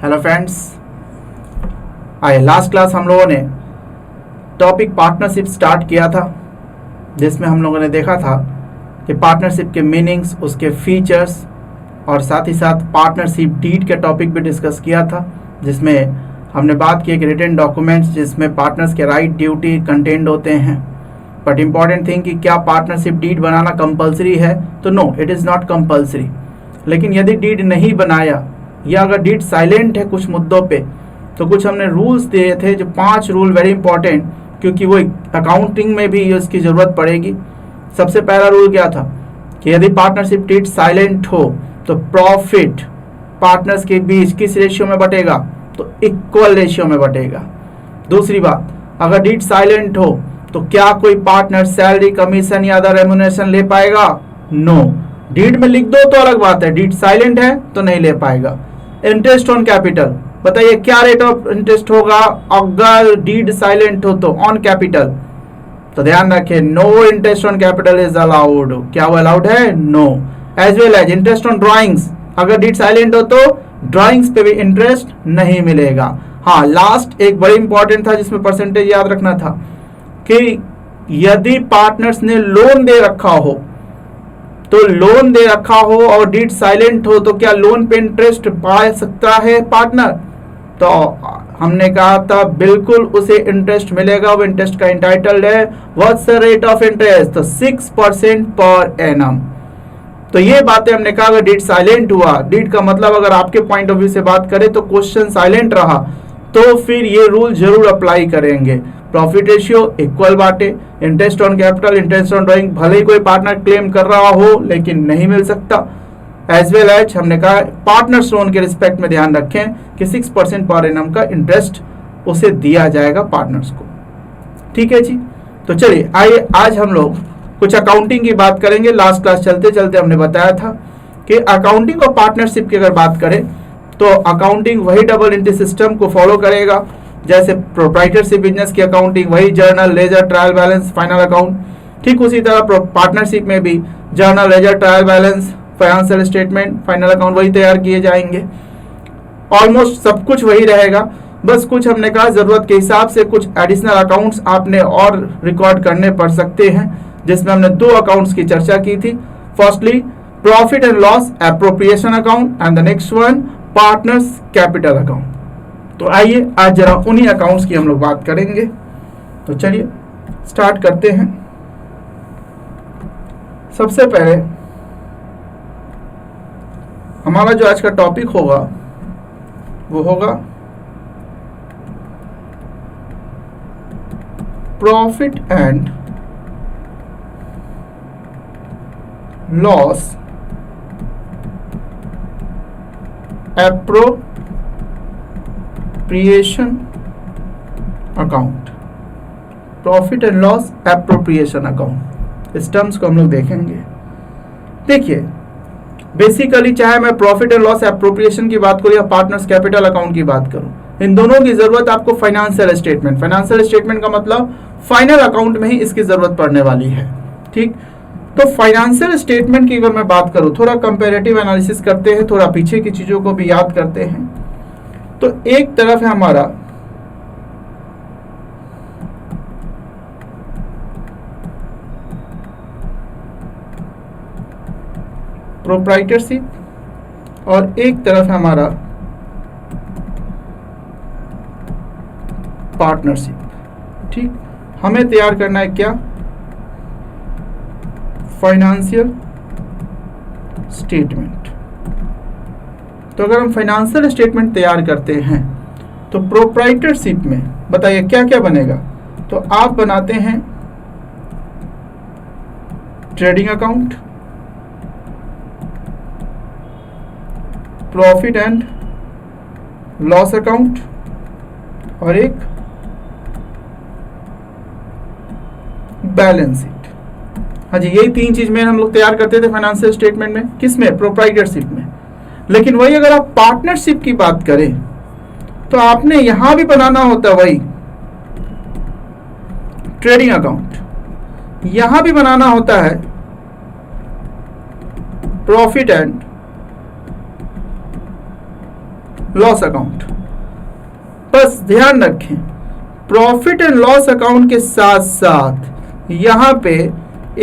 Hello friends, आए last class हम लोगों ने टॉपिक पार्टनरशिप स्टार्ट किया था, जिसमें हम लोगों ने देखा था कि पार्टनरशिप के मीनिंग्स, उसके फीचर्स और साथ ही साथ पार्टनरशिप डीड के टॉपिक भी डिस्कस किया था, जिसमें हमने बात की कि रिटन डॉक्यूमेंट्स जिसमें पार्टनर्स के राइट ड्यूटी कंटेंट होते हैं। बट इम्पॉर्टेंट थिंग कि क्या पार्टनरशिप डीड बनाना कंपलसरी है? तो no, it is not compulsory. लेकिन यदि डीड नहीं बनाया या अगर डीड साइलेंट है कुछ मुद्दों पे, तो कुछ हमने रूल्स दिए थे, जो 5 रूल वेरी इंपॉर्टेंट, क्योंकि वो अकाउंटिंग में भी इसकी ज़रूरत पड़ेगी। सबसे पहला रूल क्या था कि यदि पार्टनरशिप डीड साइलेंट हो तो प्रॉफिट पार्टनर्स के बीच किस रेशियो में बटेगा? तो इक्वल रेशियो में बटेगा। दूसरी बात, अगर डीड साइलेंट हो तो क्या कोई पार्टनर सैलरी, कमीशन या अदर रेम्युनरेशन ले पाएगा? नो। डीड में लिख दो तो अलग बात है, डीड साइलेंट है तो नहीं ले पाएगा। इंटरेस्ट ऑन कैपिटल, बताइए क्या रेट ऑफ इंटरेस्ट होगा अगर डीड साइलेंट हो तो? On capital. तो ध्यान रखें, no interest on capital is allowed. क्या वो अलाउड है? No. As well as interest on drawings, अगर डीड साइलेंट हो तो ड्राइंग्स पे भी इंटरेस्ट नहीं मिलेगा। हाँ, लास्ट एक बड़ी इंपॉर्टेंट था जिसमें परसेंटेज याद रखना था कि यदि पार्टनर्स ने लोन दे रखा हो, तो लोन दे रखा हो और डीड साइलेंट हो तो क्या लोन पे इंटरेस्ट पा सकता है पार्टनर? तो हमने कहा था बिल्कुल उसे इंटरेस्ट मिलेगा, वो इंटरेस्ट का इंटाइटल्ड है। What's the rate of interest? तो 6% पर एनम। तो ये बातें हमने कहा अगर डीड साइलेंट हुआ, डीड का मतलब अगर आपके पॉइंट ऑफ व्यू से बात करें तो क्वेश्चन साइलेंट रहा, तो फिर ये रूल जरूर अप्लाई करेंगे। प्रॉफिट रेशियो इक्वल बांटे, interest on capital, interest on drawing, भले ही कोई पार्टनर क्लेम कर रहा हो लेकिन नहीं मिल सकता। एज वेल एज हमने कहा पार्टनर्स लोन के रिस्पेक्ट में ध्यान रखें कि 6% पर एनम का इंटरेस्ट उसे दिया जाएगा पार्टनर्स को। ठीक है जी, तो चलिए आइए आज हम लोग कुछ अकाउंटिंग की बात करेंगे। लास्ट क्लास चलते चलते हमने बताया था कि अकाउंटिंग और पार्टनरशिप की अगर बात करें तो अकाउंटिंग वही डबल एंट्री सिस्टम को फॉलो करेगा जैसे प्रोप्राइटरशिप बिजनेस की अकाउंटिंग, वही journal, ledger, trial balance, final account. ठीक उसी तरह पार्टनरशिप में भी journal, ledger, trial balance, financial statement, final account वही तैयार किए जाएंगे। ऑलमोस्ट सब कुछ वही रहेगा, बस कुछ हमने कहा जरूरत के हिसाब से कुछ एडिशनल अकाउंट्स आपने और रिकॉर्ड करने पड़ सकते हैं, जिसमें हमने 2 अकाउंट्स की चर्चा की थी। Firstly profit and loss appropriation account and the next one partners capital account. तो आइए आज जरा उन्हीं अकाउंट्स की हम लोग बात करेंगे। तो चलिए स्टार्ट करते हैं। सबसे पहले हमारा जो आज का टॉपिक होगा वो होगा profit and loss appropriation account. Profit and loss appropriation account, इस टर्म्स को हम लोग देखेंगे। देखिए बेसिकली चाहे मैं प्रॉफिट एंड लॉस एप्रोप्रिएशन की बात करूं या पार्टनर्स कैपिटल अकाउंट की बात करूं, इन दोनों की जरूरत आपको फाइनेंशियल स्टेटमेंट, फाइनेंशियल स्टेटमेंट का मतलब फाइनल अकाउंट में ही इसकी जरूरत पड़ने वाली है। ठीक, तो फाइनेंशियल स्टेटमेंट की अगर मैं बात करूं, थोड़ा कंपैरेटिव एनालिसिस करते हैं, थोड़ा पीछे की चीजों को भी याद करते हैं। तो एक तरफ है हमारा प्रोप्राइटरशिप और एक तरफ है हमारा पार्टनरशिप। ठीक, हमें तैयार करना है क्या? Financial statement. तो अगर हम फाइनेंशियल स्टेटमेंट तैयार करते हैं तो प्रोप्राइटरशिप में बताइए क्या क्या बनेगा? तो आप बनाते हैं trading account, profit and loss account और एक बैलेंस शीट। हाँ जी, यही 3 चीज में हम लोग तैयार करते थे फाइनेंशियल स्टेटमेंट में। किसमें? प्रोप्राइटरशिप में। लेकिन वही अगर आप पार्टनरशिप की बात करें तो आपने यहां भी बनाना होता है वही ट्रेडिंग अकाउंट, यहां भी बनाना होता है प्रॉफिट एंड लॉस अकाउंट। बस ध्यान रखें, प्रॉफिट एंड लॉस अकाउंट के साथ साथ यहां पे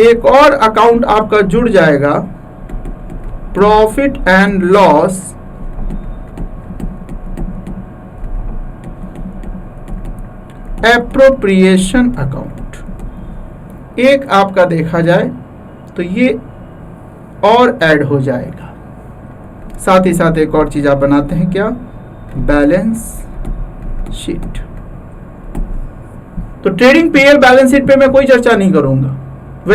एक और अकाउंट आपका जुड़ जाएगा, profit and loss appropriation account. एक आपका देखा जाए तो ये और ऐड हो जाएगा। साथ ही साथ एक और चीज आप बनाते हैं, क्या? Balance sheet. तो ट्रेडिंग पीएल बैलेंस शीट पे मैं कोई चर्चा नहीं करूंगा,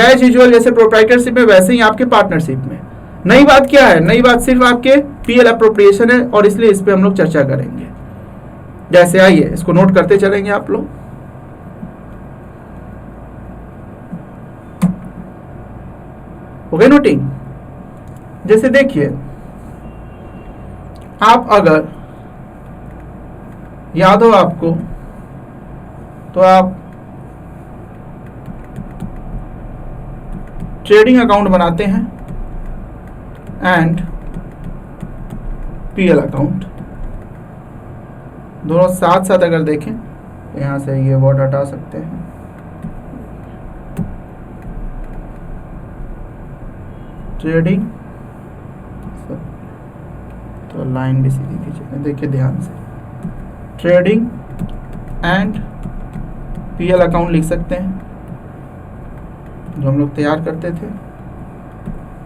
एज यूजुअल जैसे प्रोप्राइटरशिप में वैसे ही आपके पार्टनरशिप में। नई बात क्या है? नई बात सिर्फ आपके पीएल अप्रोप्रिएशन है और इसलिए इस पे हम लोग चर्चा करेंगे। जैसे आइए इसको नोट करते चलेंगे आप लोग। हो गई नोटिंग? जैसे देखिए, आप अगर याद हो आपको तो आप ट्रेडिंग अकाउंट बनाते हैं एंड पीएल अकाउंट, दोनों साथ साथ अगर देखें तो यहां से ये वर्ड हटा सकते हैं। ट्रेडिंग, तो लाइन भी सीधी खींचे, देखिए ध्यान से, ट्रेडिंग एंड पीएल अकाउंट लिख सकते हैं जो हम लोग तैयार करते थे।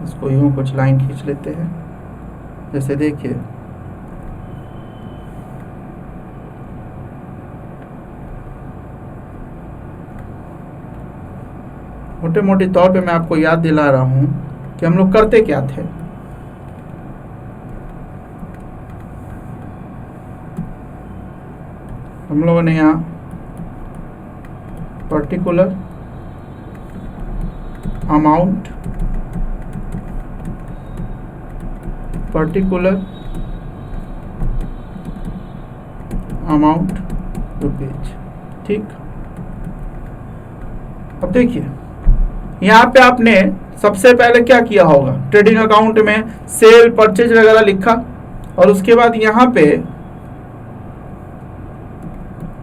इसको यूं कुछ लाइन खींच लेते हैं, जैसे देखिए मोटे मोटे तौर पे मैं आपको याद दिला रहा हूं कि हम लोग करते क्या थे। हम लोगों ने यहाँ पर्टिकुलर अमाउंट, रुपीज, ठीक। अब देखिए यहाँ पे आपने सबसे पहले क्या किया होगा, ट्रेडिंग अकाउंट में सेल परचेज वगैरह लिखा और उसके बाद यहाँ पे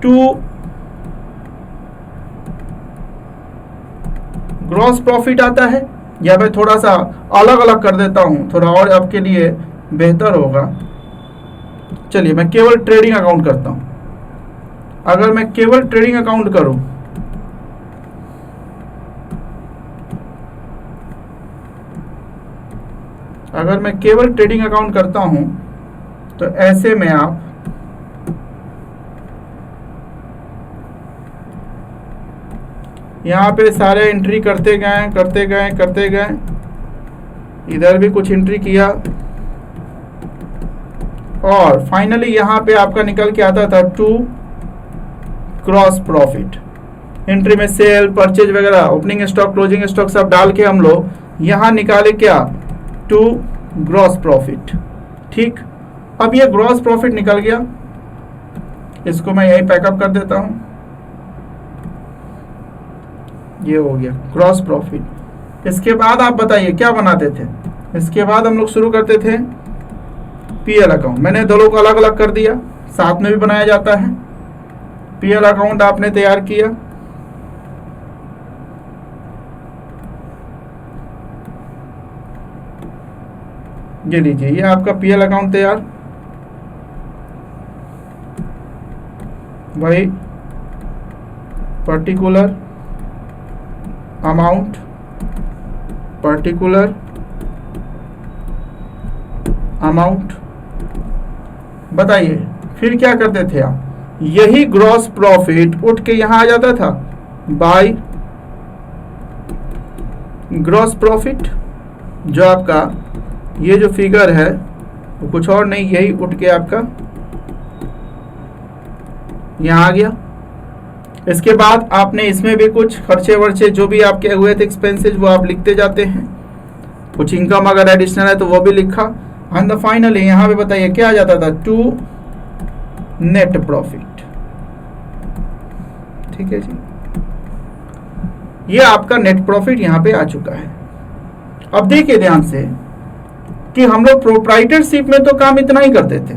टू ग्रॉस प्रॉफिट आता है, या मैं थोड़ा सा अलग अलग कर देता हूं, थोड़ा और आपके लिए बेहतर होगा। चलिए मैं केवल ट्रेडिंग अकाउंट करता हूं। अगर मैं केवल ट्रेडिंग अकाउंट करूं करता हूं तो ऐसे में आप यहाँ पे सारे एंट्री करते गए, इधर भी कुछ एंट्री किया और फाइनली यहाँ पे आपका निकल के आता था टू क्रॉस प्रॉफिट। एंट्री में सेल परचेज वगैरह, ओपनिंग स्टॉक, क्लोजिंग स्टॉक सब डाल के हम लोग यहाँ निकाले क्या, टू ग्रॉस प्रॉफिट, ठीक। अब ये ग्रॉस प्रॉफिट निकल गया, इसको मैं यही पैकअप कर देता हूँ, ये हो गया ग्रॉस प्रॉफिट। इसके बाद आप बताइए क्या बनाते थे? इसके बाद हम लोग शुरू करते थे पीएल अकाउंट। मैंने दोनों को अलग अलग कर दिया, साथ में भी बनाया जाता है। पीएल अकाउंट आपने तैयार किया, ये लीजिए, ये आपका पीएल अकाउंट तैयार। वही पर्टिकुलर अमाउंट, बताइए फिर क्या करते थे आप? यही ग्रॉस प्रॉफिट उठ के यहां आ जाता था बाय ग्रॉस प्रॉफिट। जो आपका ये जो फिगर है वो कुछ और नहीं, यही उठ के आपका यहां आ गया। इसके बाद आपने इसमें भी कुछ खर्चे वर्चे जो भी आपके हुए थे एक्सपेंसेस वो आप लिखते जाते हैं, कुछ इनकम अगर एडिशनल है तो वो भी लिखा। एंड फाइनली यहाँ पे बताइए क्या आ जाता था, टू नेट प्रॉफिट, ठीक है जी। ये आपका नेट प्रॉफिट यहाँ पे आ चुका है। अब देखिए ध्यान से कि हम लोग प्रोप्राइटरशिप में तो काम इतना ही करते थे,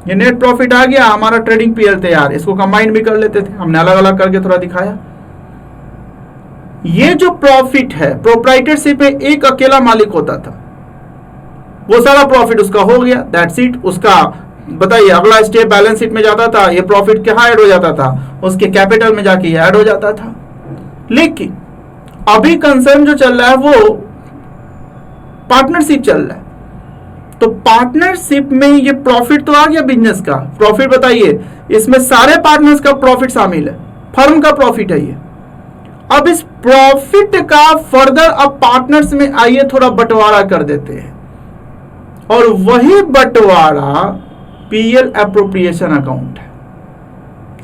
ये नेट प्रॉफिट आ गया, हमारा ट्रेडिंग पीएल तैयार। इसको कंबाइन भी कर लेते थे, हमने अलग अलग करके थोड़ा दिखाया। ये जो प्रॉफिट है, प्रोप्राइटरशिप पे एक अकेला मालिक होता था, वो सारा प्रॉफिट उसका हो गया, दैट्स इट। उसका बताइए अगला स्टेप बैलेंस शीट में जाता था, ये प्रॉफिट कहाँ ऐड हो जाता था, उसके कैपिटल में जाके ये ऐड हो जाता था। लेकिन अभी कंसर्न जो चल रहा है वो पार्टनरशिप चल रहा है। तो पार्टनरशिप में ये प्रॉफिट तो आ गया, बिजनेस का प्रॉफिट। बताइए इसमें सारे पार्टनर्स का प्रॉफिट शामिल है, फर्म का प्रॉफिट है ये। अब इस प्रॉफिट का फर्दर अब पार्टनर्स में आइए थोड़ा बंटवारा कर देते हैं, और वही बंटवारा पीएल एप्रोप्रिएशन अकाउंट है।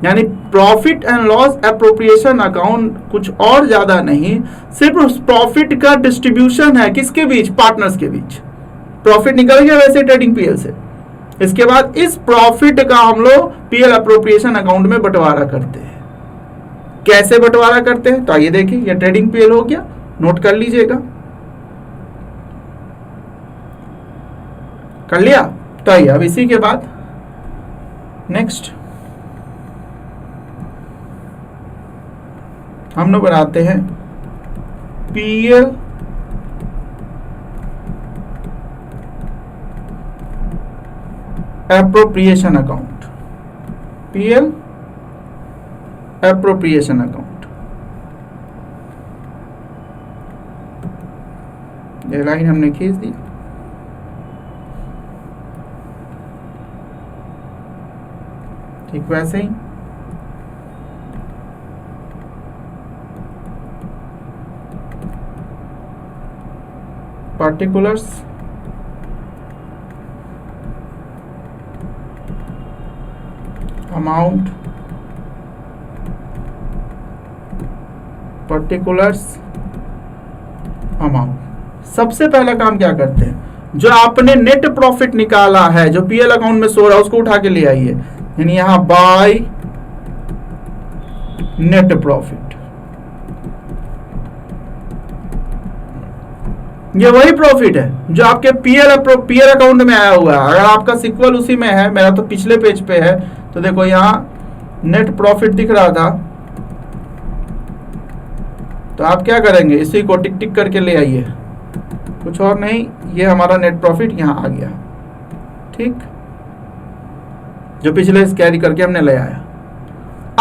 यानी profit and loss appropriation account कुछ और ज्यादा नहीं, सिर्फ उस प्रॉफिट का डिस्ट्रीब्यूशन है। किसके बीच? पार्टनर्स के बीच। प्रॉफिट निकल गया वैसे ट्रेडिंग पीएल से, इसके बाद इस प्रॉफिट का हम लोग पीएल एप्रोप्रिएशन अकाउंट में बंटवारा करते हैं। कैसे बंटवारा करते हैं? तो आइए देखिए, ये ट्रेडिंग पीएल हो गया, नोट कर लीजिएगा। कर लिया? तो आइए अब इसी के बाद नेक्स्ट हम लोग बनाते हैं PL appropriation account. PL appropriation account, ये लाइन हमने खींच दी। ठीक वैसे ही particulars amount, particulars amount। सबसे पहला काम क्या करते हैं, जो आपने नेट प्रॉफिट निकाला है जो पीएल अकाउंट में सो रहा है उसको उठा के ले आइए। यानी यहां बाय नेट प्रॉफिट, ये वही प्रॉफिट है जो आपके पीएल अकाउंट में आया हुआ है। अगर आपका सिक्वल उसी में है, मेरा तो पिछले पेज पे है, तो देखो यहां नेट प्रॉफिट दिख रहा था, तो आप क्या करेंगे, इसी को टिक टिक करके ले आइए, कुछ और नहीं, ये हमारा नेट प्रॉफिट यहां आ गया। ठीक, जो पिछले कैरी करके हमने ले आया।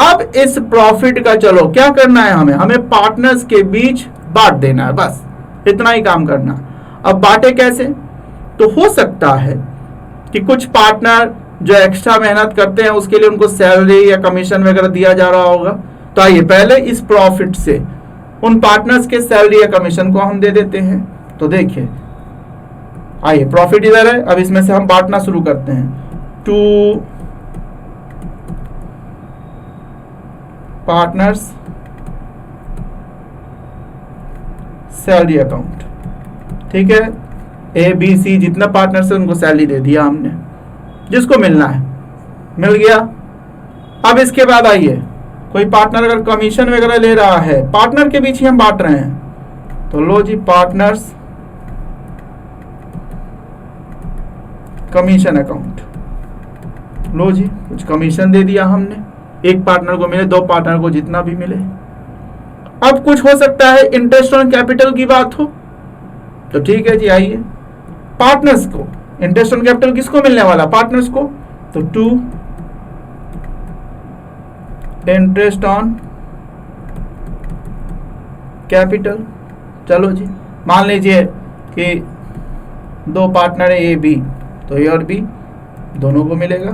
अब इस प्रॉफिट का चलो क्या करना है, हमें पार्टनर्स के बीच बांट देना है, बस इतना ही काम करना। अब बांटे कैसे? तो हो सकता है कि कुछ पार्टनर जो एक्स्ट्रा मेहनत करते हैं उसके लिए उनको सैलरी या कमीशन वगैरह दिया जा रहा होगा। तो आइए पहले इस प्रॉफिट से उन पार्टनर्स के सैलरी या कमीशन को हम दे देते हैं। तो देखिए, आइए प्रॉफिट इधर है, अब इसमें से हम बांटना शुरू करते हैं। टू पार्टनर्स सैलरी अकाउंट, ठीक है, ए बी सी जितना पार्टनर से उनको सैलरी दे दिया हमने, जिसको मिलना है मिल गया। अब इसके बाद आइए, कोई पार्टनर अगर कमीशन वगैरह ले रहा है, पार्टनर के बीच ही हम बांट रहे हैं, तो लो जी पार्टनर्स कमीशन अकाउंट, लो जी कुछ कमीशन दे दिया हमने, एक पार्टनर को मिले, दो पार्टनर को जितना भी मिले। अब कुछ हो सकता है इंटरेस्ट ऑन कैपिटल की बात हो, तो ठीक है जी, आइए पार्टनर्स को इंटरेस्ट ऑन कैपिटल किसको मिलने वाला, पार्टनर्स को, तो टू इंटरेस्ट ऑन कैपिटल। चलो जी, मान लीजिए कि दो पार्टनर है ए बी, तो ए और बी दोनों को मिलेगा,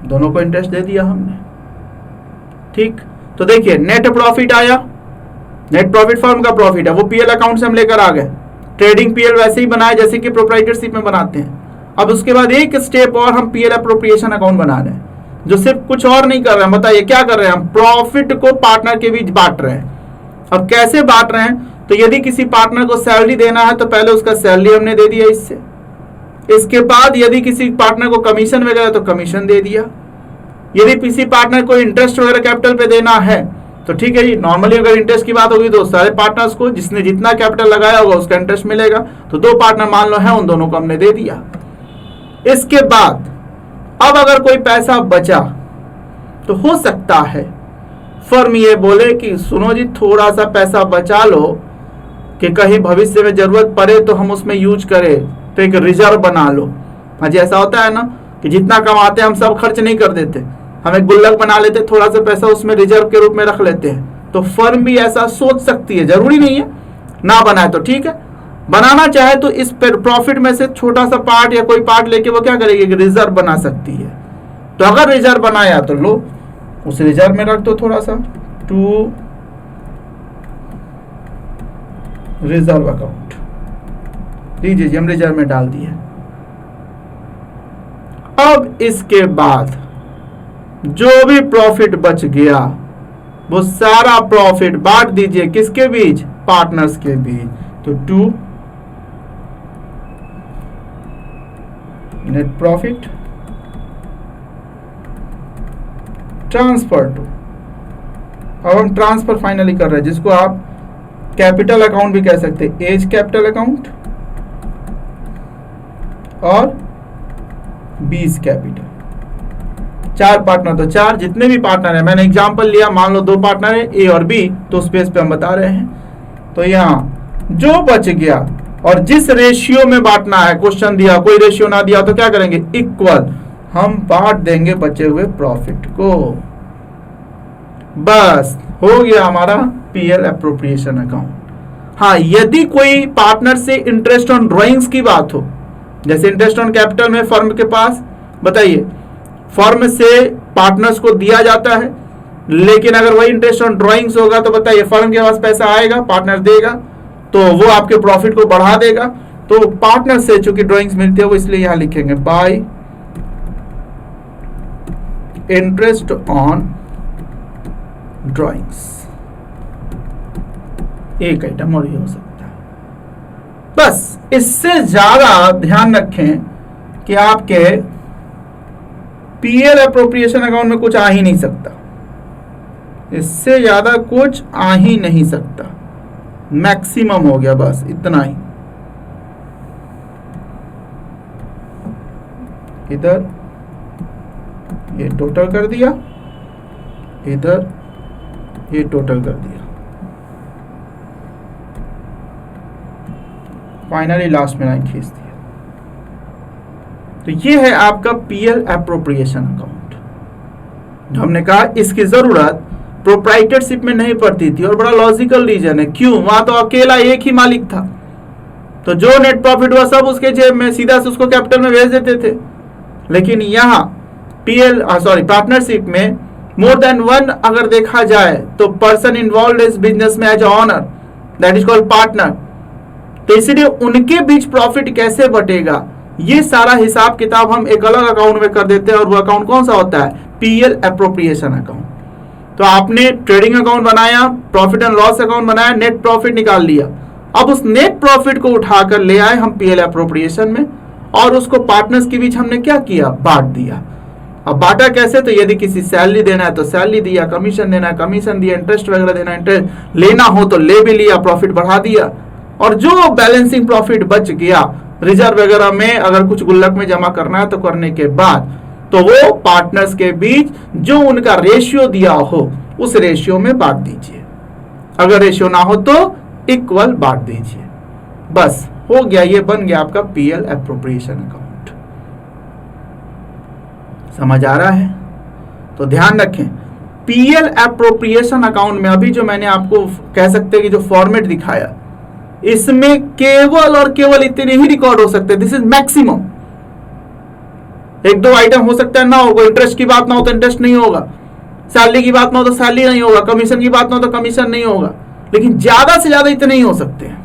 दोनों को इंटरेस्ट दे दिया हमने। ठीक, तो देखिए नेट प्रॉफिट आया, नेट प्रॉफिट फर्म का प्रॉफिट है, वो पीएल अकाउंट से हम लेकर आ गए। ट्रेडिंग पीएल वैसे ही बनाया जैसे कि प्रोप्राइटरशिप में बनाते हैं। अब उसके बाद एक स्टेप और हम पीएल एप्रोप्रिएशन अकाउंट बना रहे हैं, जो सिर्फ कुछ और नहीं कर रहे हैं। बताइए क्या कर रहे हैं, हम प्रॉफिट को पार्टनर के बीच बांट रहे हैं। अब कैसे बांट रहे हैं, तो यदि किसी पार्टनर को सैलरी देना है तो पहले उसका सैलरी हमने दे दिया इससे, इसके बाद यदि किसी पार्टनर को कमीशन वगैरह तो कमीशन दे दिया, यदि किसी पार्टनर को इंटरेस्ट वगैरह कैपिटल पे देना है तो ठीक है जी, नॉर्मली अगर इंटरेस्ट की बात होगी तो सारे पार्टनर्स को जिसने जितना कैपिटल लगाया होगा उसका इंटरेस्ट मिलेगा। तो 2 पार्टनर मान लो है, उन दोनों को हमने दे दिया। इसके बाद अब अगर कोई पैसा बचा तो हो सकता है फर्म ये बोले कि सुनो जी थोड़ा सा पैसा बचा लो कि कहीं भविष्य में जरूरत पड़े तो हम उसमें यूज करें, तो एक रिजर्व बना लो। हाँ जी, ऐसा होता है ना कि जितना कमाते हैं हम सब खर्च नहीं कर देते, हम एक गुल्लक बना लेते, थोड़ा सा पैसा उसमें रिजर्व के रूप में रख लेते हैं। तो फर्म भी ऐसा सोच सकती है, जरूरी नहीं है ना बनाए तो ठीक है, बनाना चाहे तो इस प्रॉफिट में से छोटा सा पार्ट या कोई पार्ट लेके वो क्या करेगी, रिजर्व बना सकती है। तो अगर रिजर्व बनाया तो लो उस रिजर्व में रख दो थोड़ा सा, टू रिजर्व अकाउंट लीजिए जी, हम रिजर्व में डाल दिए। अब इसके बाद जो भी प्रॉफिट बच गया वो सारा प्रॉफिट बांट दीजिए किसके बीच, पार्टनर्स के बीच। तो 2 नेट प्रॉफिट ट्रांसफर टू, अब हम ट्रांसफर फाइनली कर रहे हैं जिसको आप कैपिटल अकाउंट भी कह सकते हैं, एज कैपिटल अकाउंट और 20 कैपिटल। 4 पार्टनर, तो 4 जितने भी पार्टनर है, मैंने एग्जांपल लिया, मान लो 2 पार्टनर है ए और बी, तो उस पेज पे हम बता रहे हैं। तो यहां जो बच गया और जिस रेशियो में बांटना है, क्वेश्चन दिया कोई रेशियो ना दिया तो क्या करेंगे, इक्वल हम बांट देंगे बचे हुए प्रॉफिट को। बस हो गया हमारा पीएल एप्रोप्रिएशन अकाउंट। हाँ, यदि कोई पार्टनर से इंटरेस्ट ऑन ड्राइंग्स की बात हो, जैसे इंटरेस्ट ऑन कैपिटल में फर्म के पास, बताइए फर्म से पार्टनर्स को दिया जाता है, लेकिन अगर वही इंटरेस्ट ऑन ड्राइंग्स होगा तो बताइए फर्म के पास पैसा आएगा, पार्टनर देगा तो वो आपके प्रॉफिट को बढ़ा देगा। तो पार्टनर से चूंकि ड्राइंग्स मिलती है वो इसलिए यहां लिखेंगे बाय इंटरेस्ट ऑन ड्राइंग्स, एक आइटम और ये हो सकता है। बस इससे ज्यादा ध्यान रखें कि आपके पीएल एप्रोप्रिएशन अकाउंट में कुछ आ ही नहीं सकता, इससे ज्यादा कुछ आ ही नहीं सकता, मैक्सिमम हो गया, बस इतना ही। इधर ये टोटल कर दिया, इधर ये टोटल कर दिया, फाइनली लास्ट में लाइन खींच दिया। तो ये है आपका पीएल एप्रोप्रिएशन अकाउंट। हमने कहा इसकी जरूरत प्रोप्राइटरशिप में नहीं पड़ती थी और बड़ा लॉजिकल रीजन है, क्यों, वहां तो अकेला एक ही मालिक था, तो जो नेट प्रॉफिट हुआ सब उसके जेब में, सीधा से उसको कैपिटल में भेज देते थे। लेकिन यहाँ पार्टनरशिप में मोर देन वन अगर देखा जाए तो पर्सन इन्वॉल्व इस बिजनेस में as owner, that is called partner, तो इसलिए उनके बीच प्रॉफिट कैसे बटेगा ये सारा हिसाब किताब हम एक अलग अकाउंट में कर देते हैं, और वो अकाउंट कौन सा होता है, पीएल एप्रोप्रिएशन अकाउंट। तो आपने ट्रेडिंग अकाउंट बनाया, प्रॉफिट एंड लॉस अकाउंट बनाया, नेट प्रॉफिट निकाल लिया, अब उस नेट प्रॉफिट को उठाकर ले आए हम पीएल एप्रोप्रिएशन में, और उसको पार्टनर्स के बीच हमने क्या किया, बांट दिया। अब बांटा कैसे, तो यदि किसी सैलरी देना है तो सैलरी दिया, कमीशन देना है कमीशन दिया, इंटरेस्ट वगैरह देना है इंटरेस्ट, लेना हो तो ले भी लिया, प्रॉफिट बढ़ा दिया, और जो बैलेंसिंग प्रॉफिट बच गया रिजर्व वगैरह में अगर कुछ गुल्लक में जमा करना है तो करने के बाद तो वो पार्टनर्स के बीच जो उनका रेशियो दिया हो उस रेशियो में बांट दीजिए, अगर रेशियो ना हो तो इक्वल बांट दीजिए। बस हो गया, ये बन गया आपका पीएल एप्रोप्रिएशन अकाउंट। समझ आ रहा है? तो ध्यान रखें पीएल एप्रोप्रिएशन अकाउंट में अभी जो मैंने आपको कह सकते हैं कि जो फॉर्मेट दिखाया, इसमें केवल और केवल इतने ही रिकॉर्ड हो सकते हैं, दिस इज मैक्सिमम। एक दो आइटम हो सकता है ना हो, इंटरेस्ट की बात ना हो तो इंटरेस्ट नहीं होगा, सैलरी की बात ना हो तो सैलरी नहीं होगा, कमीशन की बात ना हो तो कमीशन नहीं होगा, लेकिन ज्यादा से ज्यादा इतने ही हो सकते हैं,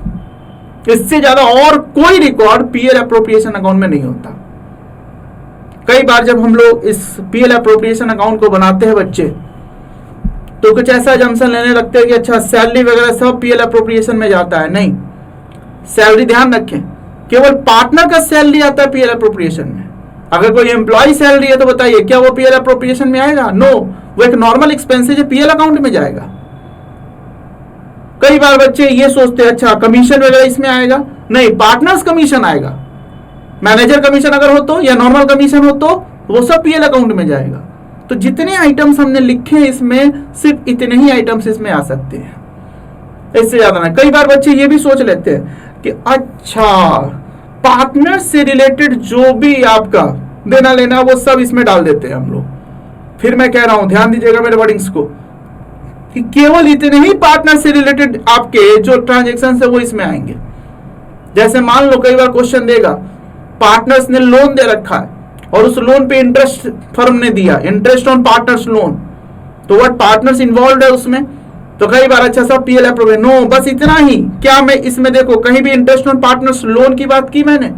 इससे ज्यादा और कोई रिकॉर्ड पीएल एप्रोप्रिएशन अकाउंट में नहीं होता। कई बार जब हम लोग इस पीएल एप्रोप्रिएशन अकाउंट को बनाते हैं बच्चे, तो कुछ ऐसा जम्पशन लेने लगते हैं कि अच्छा सैलरी वगैरह सब पीएल एप्रोप्रिएशन में जाता है। नहीं, सैलरी ध्यान रखें केवल पार्टनर का सैलरी आता है पीएल एप्रोप्रिएशन में। अगर कोई एम्प्लॉय सैलरी है तो बताइए क्या वो पीएल एप्रोप्रिएशन में आएगा? नो, वो एक नॉर्मल एक्सपेंसेज है, पीएल अकाउंट में जाएगा। कई बार बच्चे ये सोचते हैं अच्छा कमीशन वगैरह इसमें आएगा, नहीं, पार्टनर्स कमीशन आएगा। मैनेजर कमीशन अगर हो तो, या नॉर्मल कमीशन हो तो वो सब पीएल अकाउंट में जाएगा। तो जितने आइटम्स हमने लिखे हैं इसमें, सिर्फ इतने ही आइटम्स इसमें आ सकते हैं, इससे ज्यादा नहीं। कई बार बच्चे ये भी सोच लेते हैं कि अच्छा पार्टनर से रिलेटेड जो भी आपका देना लेना वो सब इसमें डाल देते हैं हम लोग। फिर मैं कह रहा हूं, ध्यान दीजिएगा मेरे वर्डिंग्स को, कि केवल इतने ही पार्टनर से रिलेटेड आपके जो ट्रांजेक्शन है वो इसमें आएंगे। जैसे मान लो कई बार क्वेश्चन देगा, पार्टनर्स ने लोन दे रखा है और उस लोन पे इंटरेस्ट फर्म ने दिया, इंटरेस्ट ऑन पार्टनर्स लोन, तो व्हाट पार्टनर्स इन्वॉल्व है उसमें, तो कई बार अच्छा सब पीएल अप्रूव है, नो बस इतना ही। क्या मैं इसमें देखो कहीं भी इंटरेस्ट ऑन पार्टनर्स लोन की बात की मैंने?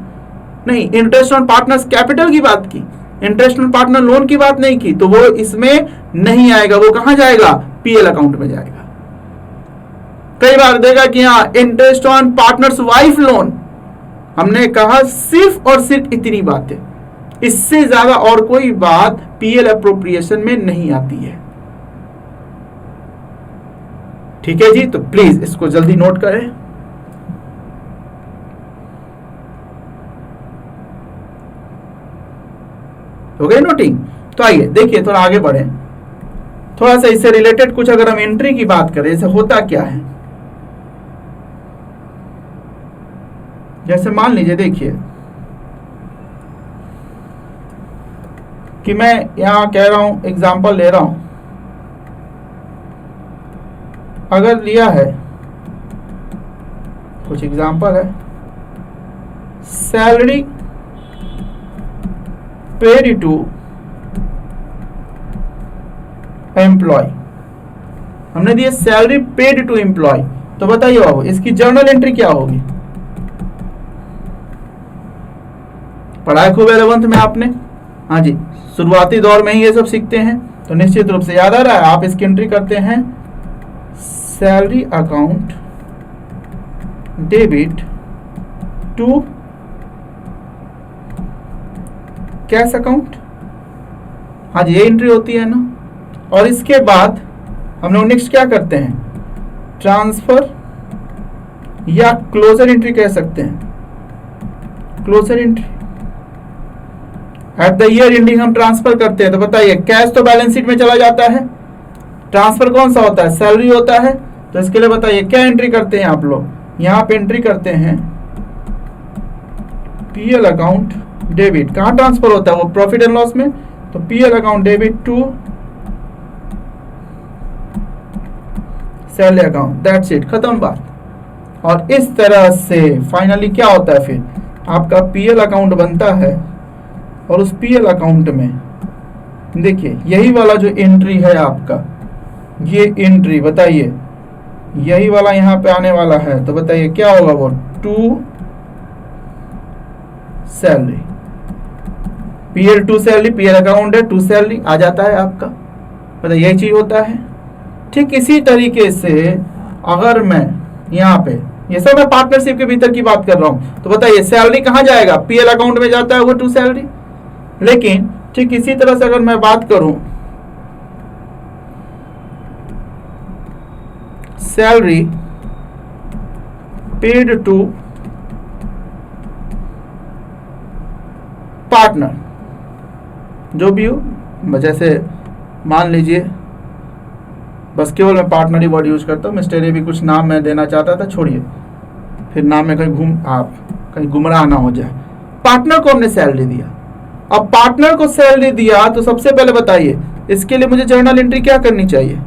नहीं, इंटरेस्ट ऑन पार्टनर्स कैपिटल की बात की, इंटरेस्ट ऑन पार्टनर लोन की बात नहीं की, तो वो इसमें नहीं आएगा। वो कहां जाएगा? पीएल अकाउंट में जाएगा। कई बार देगा कि हाँ interest on partners wife loan, हमने कहा सिर्फ और सिर्फ इतनी बातें, इससे ज्यादा और कोई बात पीएल अप्रोप्रिएशन में नहीं आती है। ठीक है जी, तो प्लीज इसको जल्दी नोट करें। हो गई नोटिंग? तो आइए देखिए थोड़ा आगे बढ़े, थोड़ा सा इससे रिलेटेड कुछ अगर हम एंट्री की बात करें, जैसे होता क्या है, जैसे मान लीजिए देखिए कि मैं यहां कह रहा हूं, एग्जांपल ले रहा हूं, अगर लिया है कुछ एग्जांपल है, सैलरी पेड टू एम्प्लॉय, हमने दिया सैलरी पेड टू एम्प्लॉय, तो बताइए बाबू इसकी जर्नल एंट्री क्या होगी? पढ़ाया खूब 11th में आपने, हाँ जी, शुरुआती दौर में ही ये सब सीखते हैं, तो निश्चित रूप से याद आ रहा है। आप इसकी एंट्री करते हैं, salary account debit to cash account, हाँ जी, ये एंट्री होती है ना। और इसके बाद हम लोग नेक्स्ट क्या करते हैं, ट्रांसफर या क्लोजर एंट्री कह सकते हैं, closure entry at the year ending हम ट्रांसफर करते हैं। तो बताइए कैश तो बैलेंस शीट में चला जाता है, ट्रांसफर कौन सा होता है? सैलरी होता है। तो इसके लिए बताइए क्या एंट्री करते हैं आप लोग? यहां पे एंट्री करते हैं पीएल अकाउंट डेबिट, कहां ट्रांसफर होता है? वो प्रॉफिट एंड लॉस में, तो PL account debit to salary account, that's it, खत्म बात। और इस तरह से फाइनली क्या होता है, फिर आपका पीएल अकाउंट बनता है, और उस पीएल अकाउंट में देखिए यही वाला जो एंट्री है आपका, ये एंट्री बताइए यही वाला यहां पे आने वाला है, तो बताइए क्या होगा? वो to salary, PL to salary, PL account है टू सैलरी आ जाता है आपका, बताइए यही चीज होता है। ठीक इसी तरीके से अगर मैं यहाँ पे, ये सब मैं पार्टनरशिप के भीतर की बात कर रहा हूं, तो बताइए सैलरी कहां जाएगा? पीएल अकाउंट में जाता है वो टू सैलरी। लेकिन ठीक इसी तरह से अगर मैं बात करूं सैलरी पेड टू पार्टनर, जो भी हो, जैसे मान लीजिए बस केवल मैं पार्टनर ही वर्ड यूज करता हूँ, मिस्टर ए भी कुछ नाम मैं देना चाहता था, छोड़िए फिर नाम में कहीं गुमराह ना हो जाए। पार्टनर को हमने सैलरी दिया, अब पार्टनर को सैलरी दिया तो सबसे पहले बताइए इसके लिए मुझे जर्नल एंट्री क्या करनी चाहिए?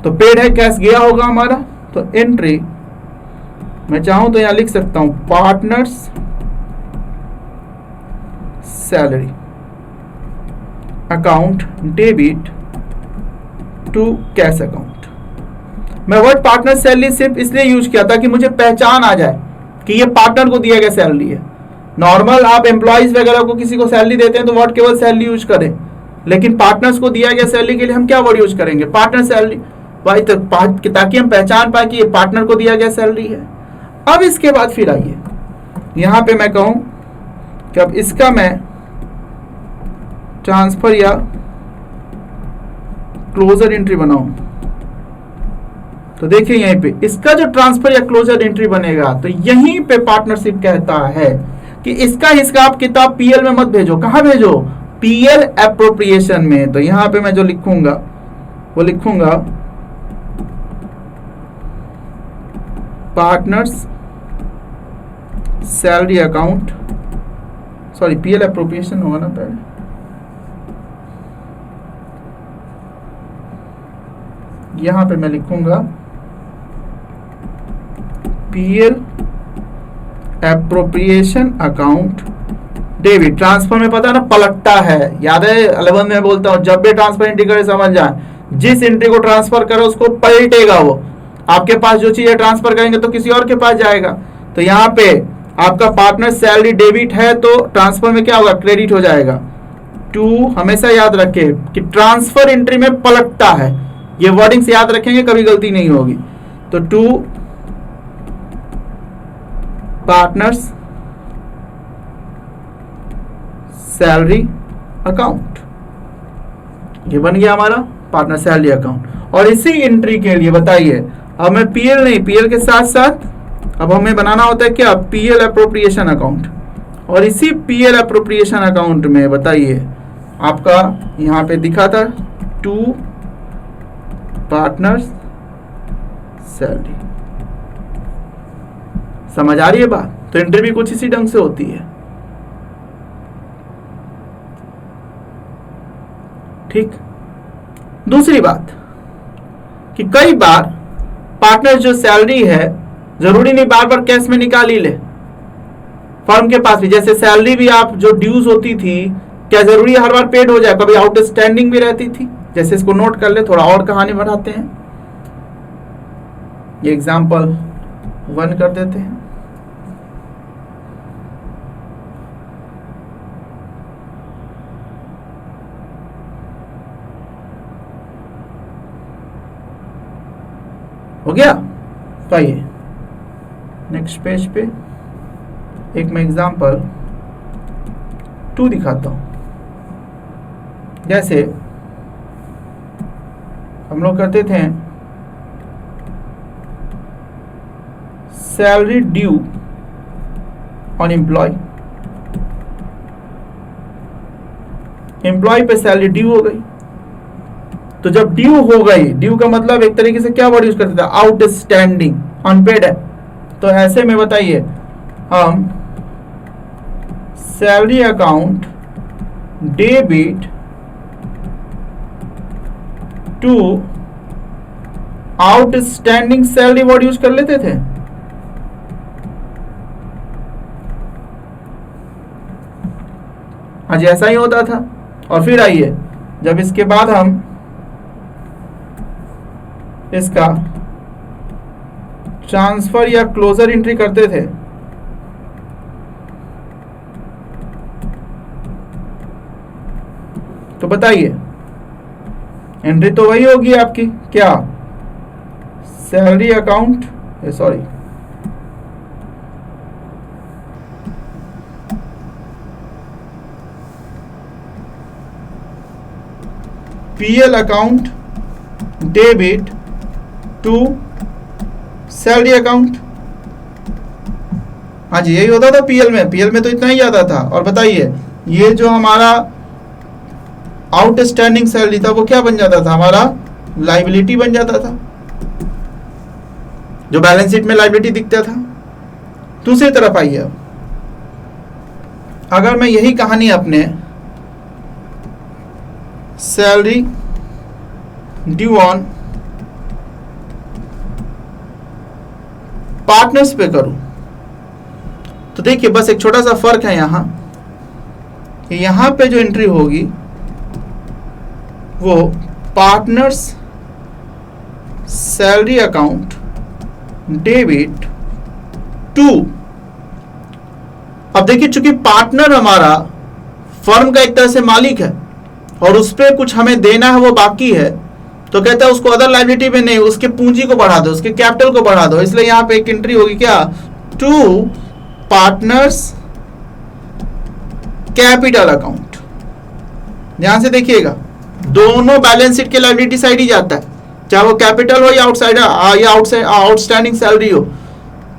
तो पेड है, कैश गया होगा हमारा, तो एंट्री मैं चाहूं तो यहां लिख सकता हूं partners salary account debit to cash account. मैं वर्ड पार्टनर सैलरी सिर्फ इसलिए यूज किया था कि मुझे पहचान आ जाए कि ये पार्टनर को दिया गया सैलरी है। नॉर्मल आप एम्प्लॉइज वगैरह को किसी को सैलरी देते हैं तो वर्ड केवल सैलरी यूज करें, लेकिन पार्टनर्स को दिया गया सैलरी के लिए हम क्या वर्ड यूज करेंगे? पार्टनर सैलरी, भाई, तो ताकि हम पहचान पाए कि ये पार्टनर को दिया गया सैलरी है। अब इसके बाद फिर आइए यहां पे मैं कहूं कि अब इसका मैं ट्रांसफर या क्लोजर एंट्री बनाऊं, तो देखिए यहीं पे इसका जो ट्रांसफर या क्लोजर एंट्री बनेगा, तो यहीं पे पार्टनरशिप कहता है कि इसका हिसाब किताब पीएल में मत भेजो। कहां भेजो? पीएल एप्रोप्रिएशन में। तो यहां पे मैं जो लिखूंगा वो लिखूंगा partners salary account, sorry PL appropriation होगा ना पहले, यहां पे मैं लिखूंगा PL appropriation account debit. Transfer में पता है ना पलटता है, याद है 11 में बोलता हूं जब भी ट्रांसफर एंट्री करे समझ जाए, जिस एंट्री को ट्रांसफर करो उसको पलटेगा। वो आपके पास जो चीज है ट्रांसफर करेंगे तो किसी और के पास जाएगा। तो यहाँ पे आपका पार्टनर सैलरी डेबिट है तो ट्रांसफर में क्या होगा? क्रेडिट हो जाएगा। टू हमेशा याद रखे कि ट्रांसफर एंट्री में पलटता है, ये वर्डिंग से याद रखेंगे कभी गलती नहीं होगी। तो टू पार्टनर्स सैलरी अकाउंट, ये बन गया हमारा पार्टनर सैलरी अकाउंट। और इसी एंट्री के लिए बताइए, अब मैं पीएल नहीं, पीएल के साथ साथ अब हमें बनाना होता है क्या? PL appropriation account. और इसी पीएल एप्रोप्रिएशन अकाउंट में बताइए आपका यहां पे दिखा था टू पार्टनर्स सैलरी। समझ आ रही है बात? तो एंट्री भी कुछ इसी ढंग से होती है। ठीक। दूसरी बात कि कई बार पार्टनर जो सैलरी है जरूरी नहीं बार बार कैश में निकाल ही ले, फर्म के पास भी जैसे सैलरी भी आप जो ड्यूज होती थी क्या जरूरी हर बार पेड हो जाए? कभी आउटस्टैंडिंग भी रहती थी। जैसे इसको नोट कर ले, थोड़ा और कहानी बढ़ाते हैं, ये एग्जाम्पल 1 कर देते हैं। हो गया? तो आइए नेक्स्ट पेज पे एक मैं एग्जाम्पल 2 दिखाता हूं। जैसे हम लोग करते थे salary due on employ, employ पे सैलरी ड्यू हो गई। तो जब ड्यू हो गई, ड्यू का मतलब एक तरीके से क्या वर्ड यूज करते थे? आउटस्टैंडिंग, अनपेड है। तो ऐसे में बताइए हम salary account debit to outstanding salary word use कर लेते थे। हाँ जी, ऐसा ही होता था। और फिर आइए जब इसके बाद हम इसका ट्रांसफर या क्लोजर एंट्री करते थे तो बताइए एंट्री तो वही होगी आपकी, क्या? Salary account, sorry PL account debit to salary account. हाँ जी, यही होता था पीएल में। पीएल में तो इतना ही आता था। और बताइए ये जो हमारा आउटस्टैंडिंग सैलरी था वो क्या बन जाता था? हमारा लाइबिलिटी बन जाता था, जो बैलेंस शीट में लाइबिलिटी दिखता था। दूसरी तरफ आइए, अगर मैं यही कहानी अपने सैलरी ड्यू ऑन पार्टनर्स पे करूं तो देखिए बस एक छोटा सा फर्क है यहां कि यहां पे जो एंट्री होगी वो partners salary account debit to. अब देखिए चूंकि पार्टनर हमारा फर्म का एक तरह से मालिक है और उस पर कुछ हमें देना है वो बाकी है, तो कहता है उसको अदर लायबिलिटी में नहीं, उसके पूंजी को बढ़ा दो, उसके कैपिटल को बढ़ा दो। इसलिए यहां पे एक एंट्री होगी क्या? To partners capital account. ध्यान से देखिएगा, दोनों बैलेंस शीट के लायबिलिटी साइड ही जाता है। चाहे वो कैपिटल हो या आउटस्टैंडिंग सैलरी हो,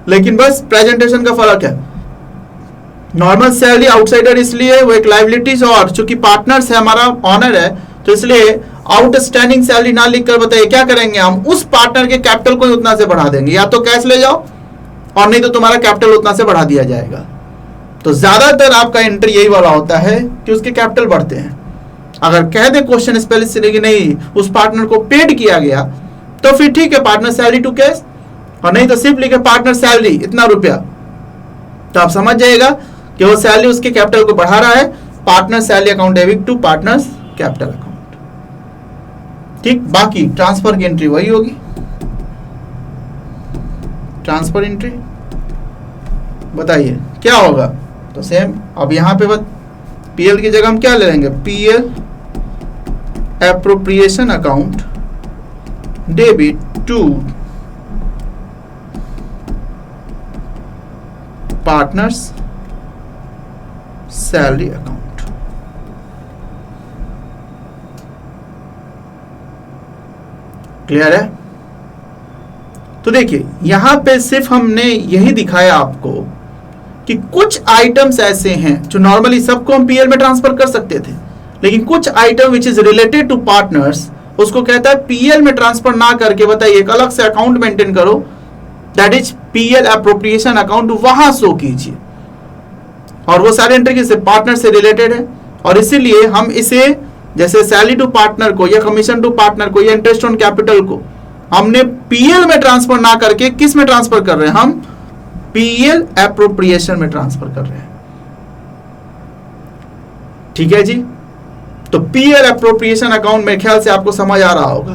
लेकिन बस प्रेजेंटेशन का फर्क है। नॉर्मल सैलरी आउटसाइडर इसलिए वो एक लाइबिलिटीज, और चूंकि पार्टनर्स है हमारा ऑनर है, तो इसलिए आउटस्टैंडिंग सैलरी ना लिखकर बताइए क्या करेंगे हम, उस पार्टनर के कैपिटल को उतना से बढ़ा देंगे, या तो कैश ले जाओ और नहीं तो तुम्हारा कैपिटल उतना से बढ़ा दिया जाएगा। तो ज्यादातर आपका एंट्री यही वाला होता है कि उसके कैपिटल बढ़ते हैं। अगर कह दे क्वेश्चन स्पेसिफिक नहीं उस पार्टनर को पेड किया गया, तो फिर ठीक है पार्टनर सैलरी टू कैश, और नहीं तो सिर्फ लिखे पार्टनर सैलरी इतना रुपया, तो आप समझ जाएगा कि वो सैलरी उसके कैपिटल को बढ़ा रहा है। Partner salary account debit to partners capital account. ठीक, बाकी ट्रांसफर की एंट्री वही होगी, ट्रांसफर एंट्री बताइए क्या होगा। तो सेम अब यहां पे बस पीएल की जगह हम क्या ले लेंगे, PL appropriation account debit to partners salary account. Clear है। तो देखिए यहां पे सिर्फ हमने यही दिखाया आपको कि कुछ आइटम्स ऐसे हैं जो नॉर्मली सबको हम पीएल में ट्रांसफर कर सकते थे, लेकिन कुछ item which is related to partners उसको कहता है पीएल में ट्रांसफर ना करके बताइए एक अलग से अकाउंट मेंटेन करो, that is PL appropriation account, वहां शो कीजिए। और वो सारे एंट्री किससे, पार्टनर से रिलेटेड है, और इसीलिए हम इसे जैसे सैलरी टू पार्टनर को या कमीशन टू पार्टनर को या इंटरेस्ट ऑन कैपिटल को हमने पीएल में ट्रांसफर ना करके किस में ट्रांसफर कर रहे हैं, हम पीएल एप्रोप्रिएशन में ट्रांसफर कर रहे हैं। ठीक है जी। तो पीएल एप्रोप्रिएशन अकाउंट मेरे ख्याल से आपको समझ आ रहा होगा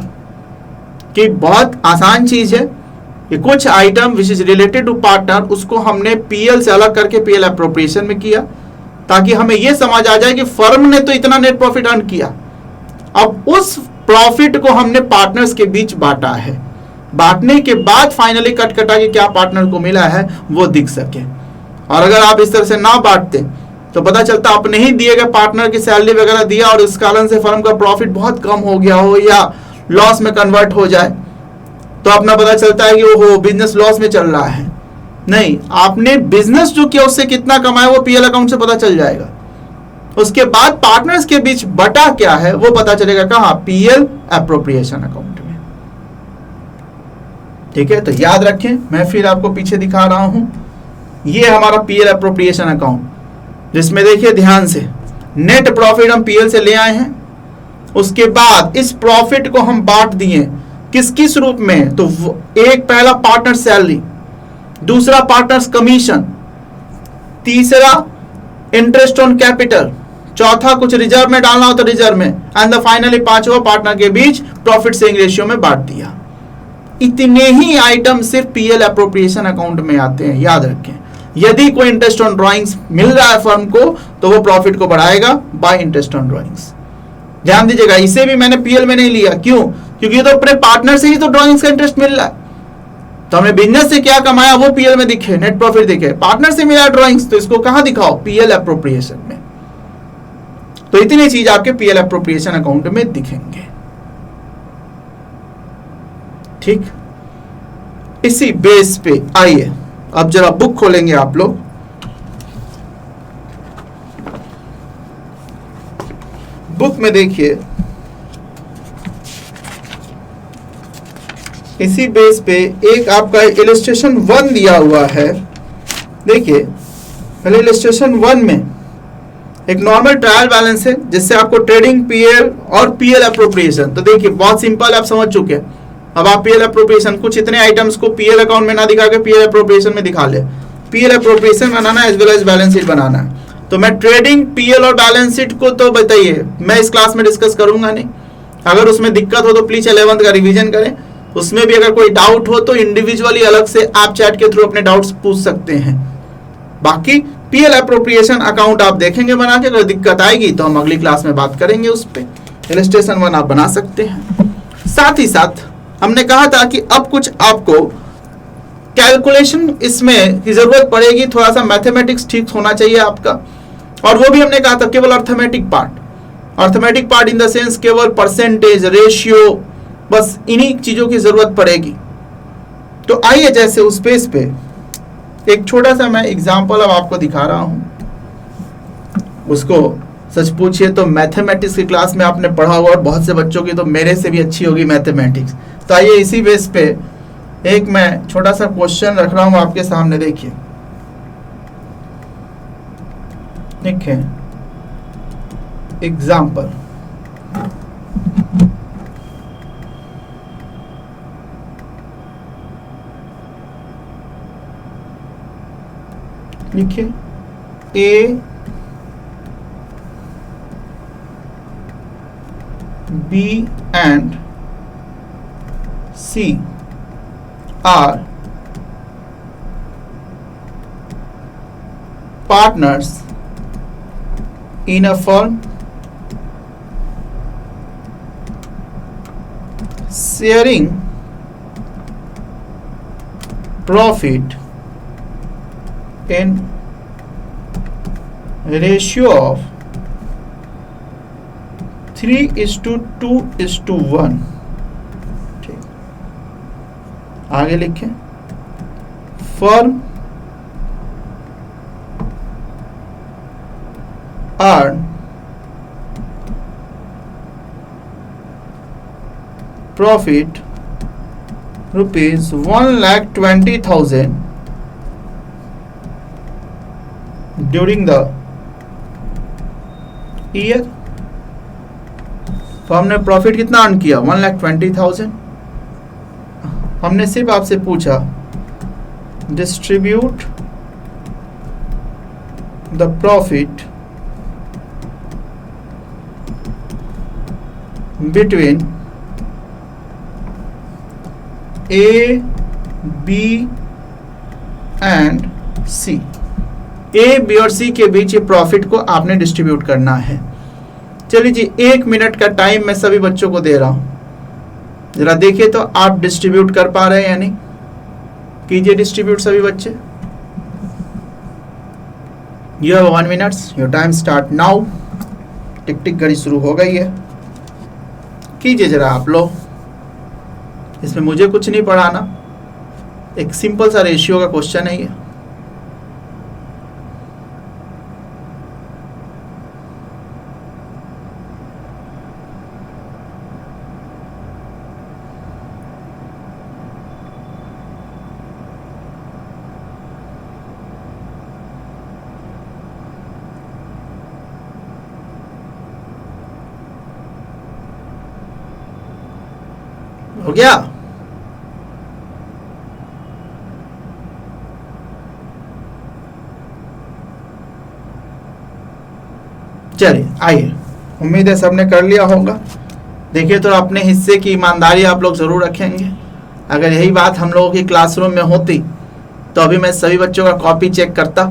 कि बहुत आसान चीज है कि कुछ item which is related to partner उसको हमने पीएल से अलग करके पीएल एप्रोप्रिएशन में किया, ताकि हमें यह समझ आ जाए कि फर्म ने तो इतना नेट प्रॉफिट अर्न किया, अब उस प्रॉफिट को हमने पार्टनर्स के बीच बांटा है, बांटने के बाद फाइनली कट कटा के क्या पार्टनर को मिला है वो दिख सके। और अगर आप इस तरह से ना बांटते तो पता चलता अपने ही दिए गए पार्टनर की सैलरी वगैरह दिया और इस कारण से फर्म का प्रॉफिट बहुत कम हो गया हो या लॉस में कन्वर्ट हो जाए, तो अपना पता चलता है कि वो बिजनेस लॉस में चल रहा है। नहीं, आपने बिजनेस जो किया उससे कितना कमाया वो पीएल अकाउंट से पता चल जाएगा। उसके बाद पार्टनर्स के बीच बटा क्या है वो पता चलेगा कहां, पीएल एप्रोप्रिएशन अकाउंट में। ठीक है, तो याद रखें, मैं फिर आपको पीछे दिखा रहा हूं, ये हमारा पीएल एप्रोप्रिएशन अकाउंट, जिसमें देखिए ध्यान से नेट प्रॉफिट हम पीएल से ले आए हैं, उसके बाद इस प्रॉफिट को हम बांट दिए किस किस रूप में, तो एक पहला पार्टनर सैलरी, दूसरा पार्टनर्स कमीशन, तीसरा इंटरेस्ट ऑन कैपिटल, चौथा कुछ रिजर्व में डालना हो तो रिजर्व में, एंड द फाइनली पांचवा पार्टनर के बीच प्रॉफिट शेयरिंग रेशियो में बांट दिया। इतने ही आइटम सिर्फ पीएल एप्रोप्रिएशन अकाउंट में आते हैं, याद रखें। यदि कोई इंटरेस्ट ऑन ड्राइंग्स मिल रहा है फर्म को तो वो प्रॉफिट को बढ़ाएगा बाय इंटरेस्ट ऑन ड्राइंग्स। ध्यान दीजिएगा, इसे भी मैंने पीएल में नहीं लिया, क्यों, क्योंकि तो अपने पार्टनर से ही तो ड्राइंग्स का इंटरेस्ट मिल रहा है, तो हमने बिजनेस से क्या कमाया वो पीएल में दिखे, नेट प्रॉफिट दिखे, पार्टनर से मिला ड्राइंग्स तो इसको कहां दिखाओ, पीएल एप्रोप्रिएशन में। तो इतनी चीज आपके पीएल एप्रोप्रिएशन अकाउंट में दिखेंगे। ठीक, इसी बेस पे आइए अब जरा बुक खोलेंगे आप लोग, बुक में देखिए इसी बेस पे एक आपका इलस्ट्रेशन 1 दिया हुआ है। देखिए पहले इलस्ट्रेशन 1 में एक नॉर्मल ट्रायल बैलेंस है जिससे आपको ट्रेडिंग पीएल और पीएल एप्रोप्रिएशन, तो देखिए बहुत सिंपल आप समझ चुके हैं। अब आप पीएल एप्रोप्रिएशन कुछ इतने आइटम्स को पीएल अकाउंट में ना दिखा के पीएल एप्रोप्रिएशन में दिखा ले, पीएल एप्रोप्रिएशन बनाना as well as balance sheet बनाना है। तो मैं ट्रेडिंग पीएल और बैलेंस शीट को तो बताइए मैं इस क्लास में डिस्कस करूंगा नहीं, अगर उसमें दिक्कत हो तो प्लीज 11th का रिवीजन करें, उसमें भी अगर कोई डाउट हो तो इंडिविजुअली अलग से आप चैट के थ्रू अपने डाउट्स पूछ सकते हैं। बाकी पीएल एप्रोप्रिएशन अकाउंट आप देखेंगे बना के, अगर दिक्कत आएगी तो हम अगली क्लास में बात करेंगे उस पे। इलस्ट्रेशन 1 आप बना सकते हैं। साथ ही साथ हमने कहा था कि अब कुछ आपको कैलकुलेशन इसमें की जरूरत पड़ेगी, थोड़ा सा मैथमेटिक्स ठीक होना चाहिए आपका, और वो भी हमने कहा था केवल arithmetic part, arithmetic part in the sense केवल परसेंटेज, रेशियो, बस इन्हीं चीजों की जरूरत पड़ेगी। तो आइए जैसे उस पेज पे एक छोटा सा मैं एग्जाम्पल अब आपको दिखा रहा हूं। उसको सच पूछिए तो मैथमेटिक्स की क्लास में आपने पढ़ा होगा और बहुत से बच्चों की तो मेरे से भी अच्छी होगी मैथमेटिक्स। तो आइए इसी बेस पे एक मैं छोटा सा क्वेश्चन रख रहा हूं आपके सामने, देखिए। ठीक है, एग्जाम्पल लिखिए, ए B and C are partners in a firm sharing profit in ratio of 3:2:1। ठीक, आगे लिखें, firm earn profit ₹1,20,000 during the year. तो हमने प्रॉफिट कितना अर्न किया, 1,20,000। हमने सिर्फ आपसे पूछा distribute the profit between A, B and C. A, B और सी के बीच ये प्रॉफिट को आपने डिस्ट्रीब्यूट करना है। चलिए जी, 1 मिनट का टाइम मैं सभी बच्चों को दे रहा हूं, जरा देखिए तो आप डिस्ट्रीब्यूट कर पा रहे हैं या नहीं। कीजिए डिस्ट्रीब्यूट सभी बच्चे। You have 1 minute, your time start now. Tick tick घड़ी शुरू हो गई है। कीजिए जरा आप लोग, इसमें मुझे कुछ नहीं पढ़ाना, एक सिंपल सा रेशियो का क्वेश्चन है ये। हो गया? चलिए आइए, उम्मीद है सबने कर लिया होगा। देखिए तो अपने हिस्से की ईमानदारी आप लोग जरूर रखेंगे। अगर यही बात हम लोगों की क्लासरूम में होती तो अभी मैं सभी बच्चों का कॉपी चेक करता,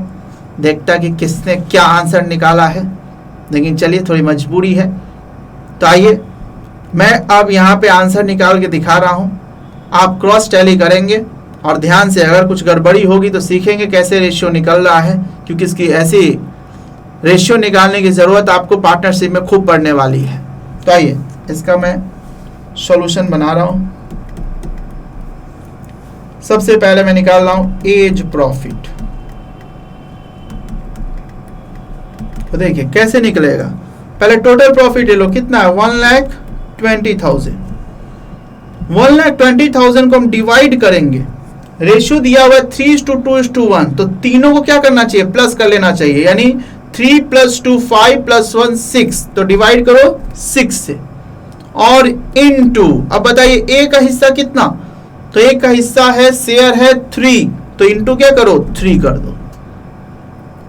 देखता कि किसने क्या आंसर निकाला है, लेकिन चलिए थोड़ी मजबूरी है। तो आइए मैं अब यहाँ पे आंसर निकाल के दिखा रहा हूँ, आप क्रॉस टैली करेंगे और ध्यान से, अगर कुछ गड़बड़ी होगी तो सीखेंगे कैसे रेशियो निकल रहा है, क्योंकि इसकी ऐसी रेशियो निकालने की ज़रूरत आपको पार्टनरशिप में खूब पड़ने वाली है। तो आइए इसका मैं सॉल्यूशन बना रहा हूँ। सबसे पहले मैं निकाल रहा हूँ एज प्रॉफिट। तो देखिए कैसे निकलेगा, पहले टोटल प्रॉफिट ले लो, कितना है 1,20,000। 1,20,000 को हम डिवाइड करेंगे, रेशियो दिया हुआ है 3:2:1, तो तीनों को क्या करना चाहिए, प्लस कर लेना चाहिए, यानी 3 + 2 5 + 1 6, तो डिवाइड करो 6 से, और इनटू, अब बताइए ए का हिस्सा कितना, तो ए का हिस्सा है, शेयर है 3, तो इनटू क्या करो 3 कर दो।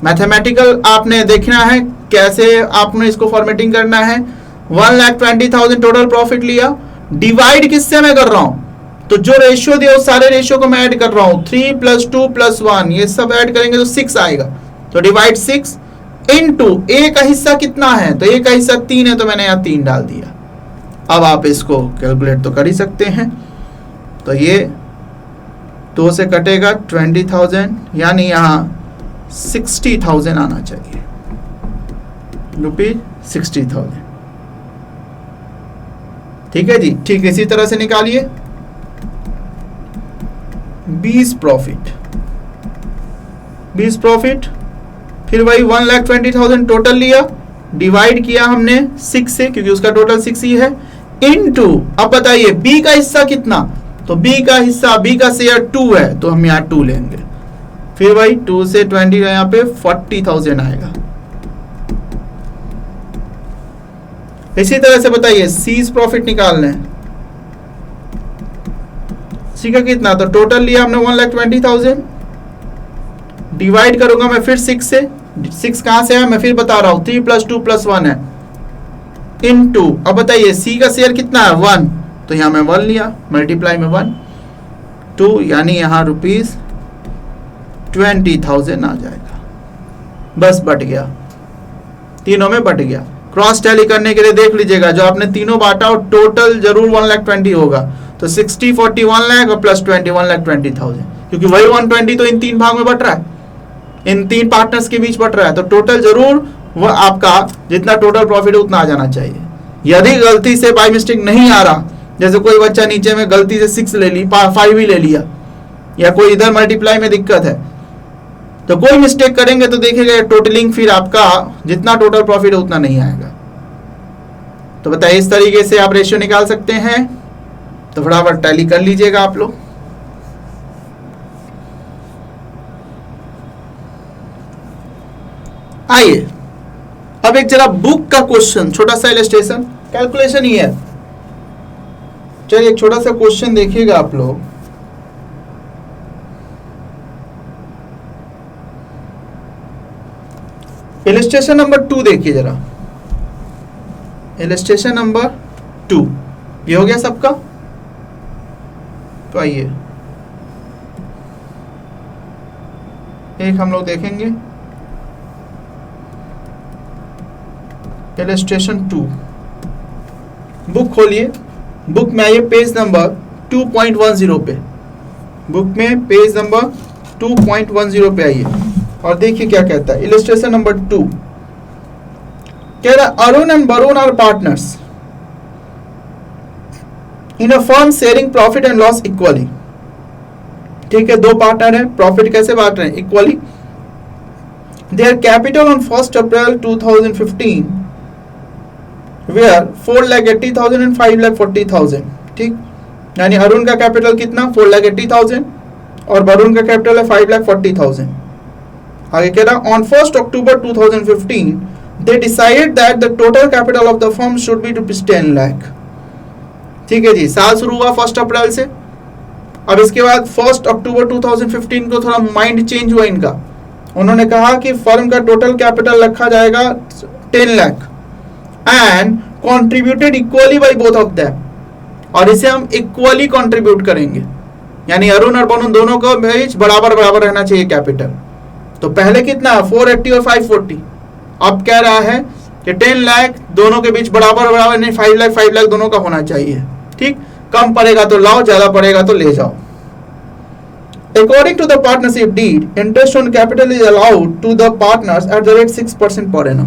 मैथमेटिकल आपने देखना है कैसे आपने इसको फॉर्मेटिंग करना है। 1,20,000 टोटल प्रॉफिट लिया, डिवाइड किससे मैं कर रहा हूं, तो जो रेशियो दिया उस सारे रेशियो को मैं ऐड कर रहा हूं, 3 + 2 + 1, ये सब ऐड करेंगे तो 6 आएगा, तो डिवाइड 6 इनटू ए का हिस्सा कितना है, तो ए का हिस्सा 3 है, तो मैंने यहां 3 डाल दिया। अब आप इसको कैलकुलेट तो कर ही सकते हैं, तो ये 2 से कटेगा 20,000, यानी यहां 60,000 आना चाहिए, ₹60,000। ठीक है जी। ठीक इसी तरह से निकालिए 20 प्रॉफिट, 20 प्रॉफिट, फिर वही 1,20,000 टोटल लिया, डिवाइड किया हमने 6 से क्योंकि उसका टोटल 6 ही है, इनटू अब बताइए बी का हिस्सा कितना, तो बी का हिस्सा, बी का शेयर 2 है तो हम यहाँ 2 लेंगे, फिर भाई 2 से 20 यहाँ पे 40,000 आएगा। इसी तरह से बताइए सीज प्रॉफिट निकालना है, सी का कितना, तो टोटल लिया हमने 1,20,000, डिवाइड करूंगा मैं फिर 6 से, 6 कहां से है मैं फिर बता रहा हूं, 3 + 2 + 1 है, इनटू अब बताइए सी का शेयर कितना है 1, तो यहां मैं 1 लिया, मल्टीप्लाई में 1 2 यानी यहां ₹20,000 आ जाएगा। बस बट गया, तीनों में बट गया। क्रॉस टैली करने के लिए देख लीजिएगा, जो आपने तीनों बांटा और टोटल जरूर 1,20,000 होगा, तो 60 40 1 लाख और प्लस 20 1,20,000, क्योंकि वही 120 तो इन 3 भाग में बट रहा है, इन 3 पार्टनर्स के बीच बट रहा है, तो टोटल जरूर वह आपका जितना टोटल प्रॉफिट है उतना आ जाना चाहिए। यदि गलती से बाय मिस्टेक नहीं आ रहा, जैसे कोई बच्चा नीचे में गलती से 6 ले ली, 5 ही ले लिया, या कोई इधर मल्टीप्लाई में दिक्कत है, तो कोई मिस्टेक करेंगे तो देखिएगा टोटलिंग फिर आपका जितना टोटल प्रॉफिट है उतना नहीं आएगा। तो बताइए इस तरीके से आप रेशियो निकाल सकते हैं, तो फटाफट टैली कर लीजिएगा आप लोग। आइए अब एक जरा बुक का क्वेश्चन, छोटा सा इलस्ट्रेशन, कैलकुलेशन ही है। चलिए एक छोटा सा क्वेश्चन देखिएगा आप लोग। इलस्ट्रेशन नंबर 2 देखिए जरा, इलस्ट्रेशन नंबर 2 ये हो गया सबका। तो आइए एक हम लोग देखेंगे इलस्ट्रेशन 2, बुक खोलिए, बुक में आइए पेज नंबर 2.10 पे, बुक में पेज नंबर 2.10 पे आइए और देखिए क्या कहता है। इलस्ट्रेशन नंबर 2 कह रहा Arun and Varun are partners in a firm sharing profit and loss equally. ठीक है, दो पार्टनर हैं, प्रॉफिट कैसे बांट रहे हैं, equally. Their capital on 1 April 2015 were 4,80,000 and 5,40,000। ठीक, यानी अरुण का कैपिटल कितना 4,80,000 और वरुण का कैपिटल है 5,40,000। आगे कह रहा on 1 October 2015 they decided that the total capital of the firm should be ₹10 lakh। ठीक है जी, साल शुरू हुआ 1 अप्रैल से। अब इसके बाद 1 अक्टूबर 2015 को थोड़ा माइंड चेंज हुआ इनका, उन्होंने कहा कि फर्म का टोटल कैपिटल रखा जाएगा 10 lakh and contributed equally by both of them, और इसे हम इक्वली कॉन्ट्रीब्यूट करेंगे, यानी अरुण और वरुण दोनों को बीच बराबर बराबर रहना चाहिए कैपिटल। तो पहले कितना 480 और 540, अब कह रहा है कि 10 लाख दोनों के बीच बराबर बराबर, नहीं 5 लाख दोनों का होना चाहिए। ठीक, कम पड़ेगा तो लाओ, ज्यादा पड़ेगा तो ले जाओ। According to the partnership deed, interest on capital is allowed to the partners at the rate 6% per annum।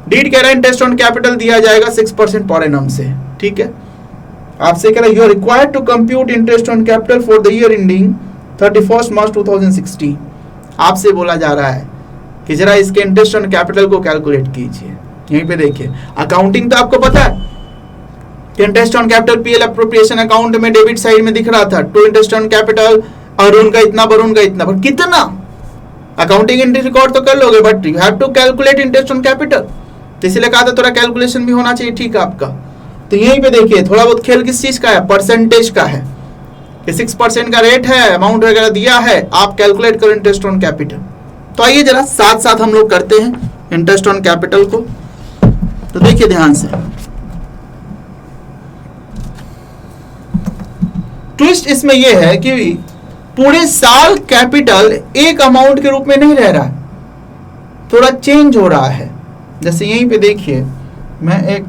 Deed कह रहा है इंटरेस्ट ऑन कैपिटल दिया जाएगा 6% पर एनम से। ठीक है, आपसे कह रहा है you are required to compute interest on capital for the year ending 31 March 2016। आपसे बोला जा रहा है कि जरा इसके इंटरेस्ट ऑन कैपिटल को कैलकुलेट कीजिए। यहीं पे देखिए, अकाउंटिंग तो आपको पता है कि interest on capital PL appropriation account में डेबिट साइड में दिख रहा था, to interest on capital Arun का इतना वरुण का इतना, बट कितना अकाउंटिंग एंट्री रिकॉर्ड तो कर लोगे, but you have to calculate interest on capital. तो इसलिए कहा था थोड़ा कैलकुलेशन भी होना चाहिए। ठीक है आपका, तो यहीं पे देखिए थोड़ा बहुत खेल किस चीज का है, परसेंटेज का है कि 6% का रेट है, अमाउंट वगैरह दिया है, आप कैलकुलेट करो इंटरेस्ट ऑन कैपिटल। तो आइए जरा साथ साथ हम लोग करते हैं इंटरेस्ट ऑन कैपिटल को। तो देखिए ध्यान से, ट्विस्ट इसमें यह है कि पूरे साल कैपिटल एक अमाउंट के रूप में नहीं रह रहा है, थोड़ा चेंज हो रहा है। जैसे यहीं पे देखिए, मैं एक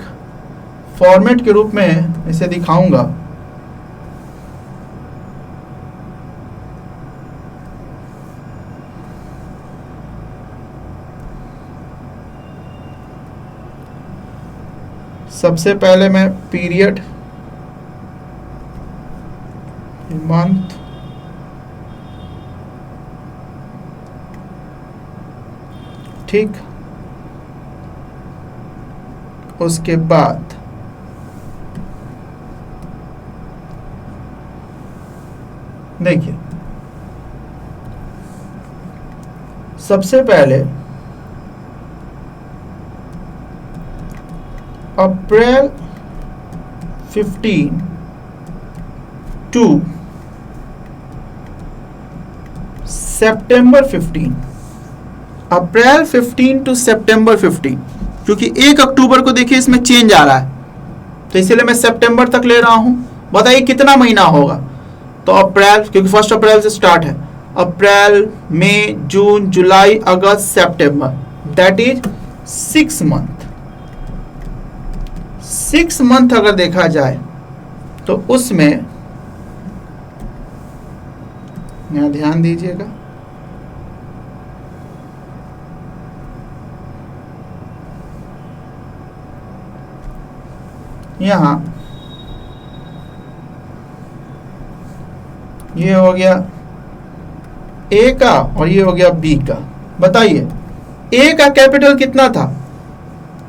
फॉर्मेट के रूप में इसे दिखाऊंगा। सबसे पहले मैं पीरियड मंथ ठीक, उसके बाद देखिए सबसे पहले अप्रैल 15 टू सितंबर 15, अप्रैल 15 टू सितंबर 15, क्योंकि 1 अक्टूबर को देखिए इसमें चेंज आ रहा है, तो इसलिए मैं सितंबर तक ले रहा हूं। बताइए कितना महीना होगा? तो अप्रैल, क्योंकि 1 अप्रैल से स्टार्ट है, अप्रैल, मई, जून, जुलाई, अगस्त, सितंबर, दैट इज 6 मंथ। 6 मंथ अगर देखा जाए तो उसमें यहां ध्यान दीजिएगा, यहां ये हो गया ए का और ये हो गया बी का। बताइए ए का कैपिटल कितना था?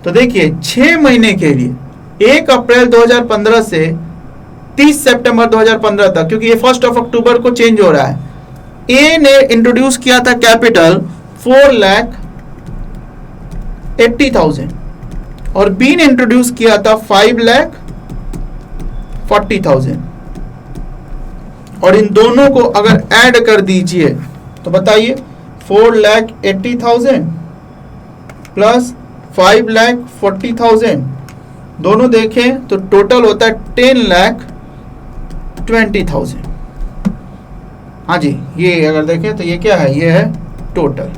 तो देखिए 6 महीने के लिए 1 अप्रैल 2015 से 30 सितंबर 2015 तक, क्योंकि ये 1 अक्टूबर को चेंज हो रहा है। ए ने इंट्रोड्यूस किया था कैपिटल 4,80,000 और बी ने इंट्रोड्यूस किया था 5,40,000, और इन दोनों को अगर ऐड कर दीजिए तो बताइए 4,80,000 प्लस 5,40,000, दोनों देखें तो टोटल होता है 10,20,000। हाँ जी, ये अगर देखें तो ये क्या है? ये है टोटल,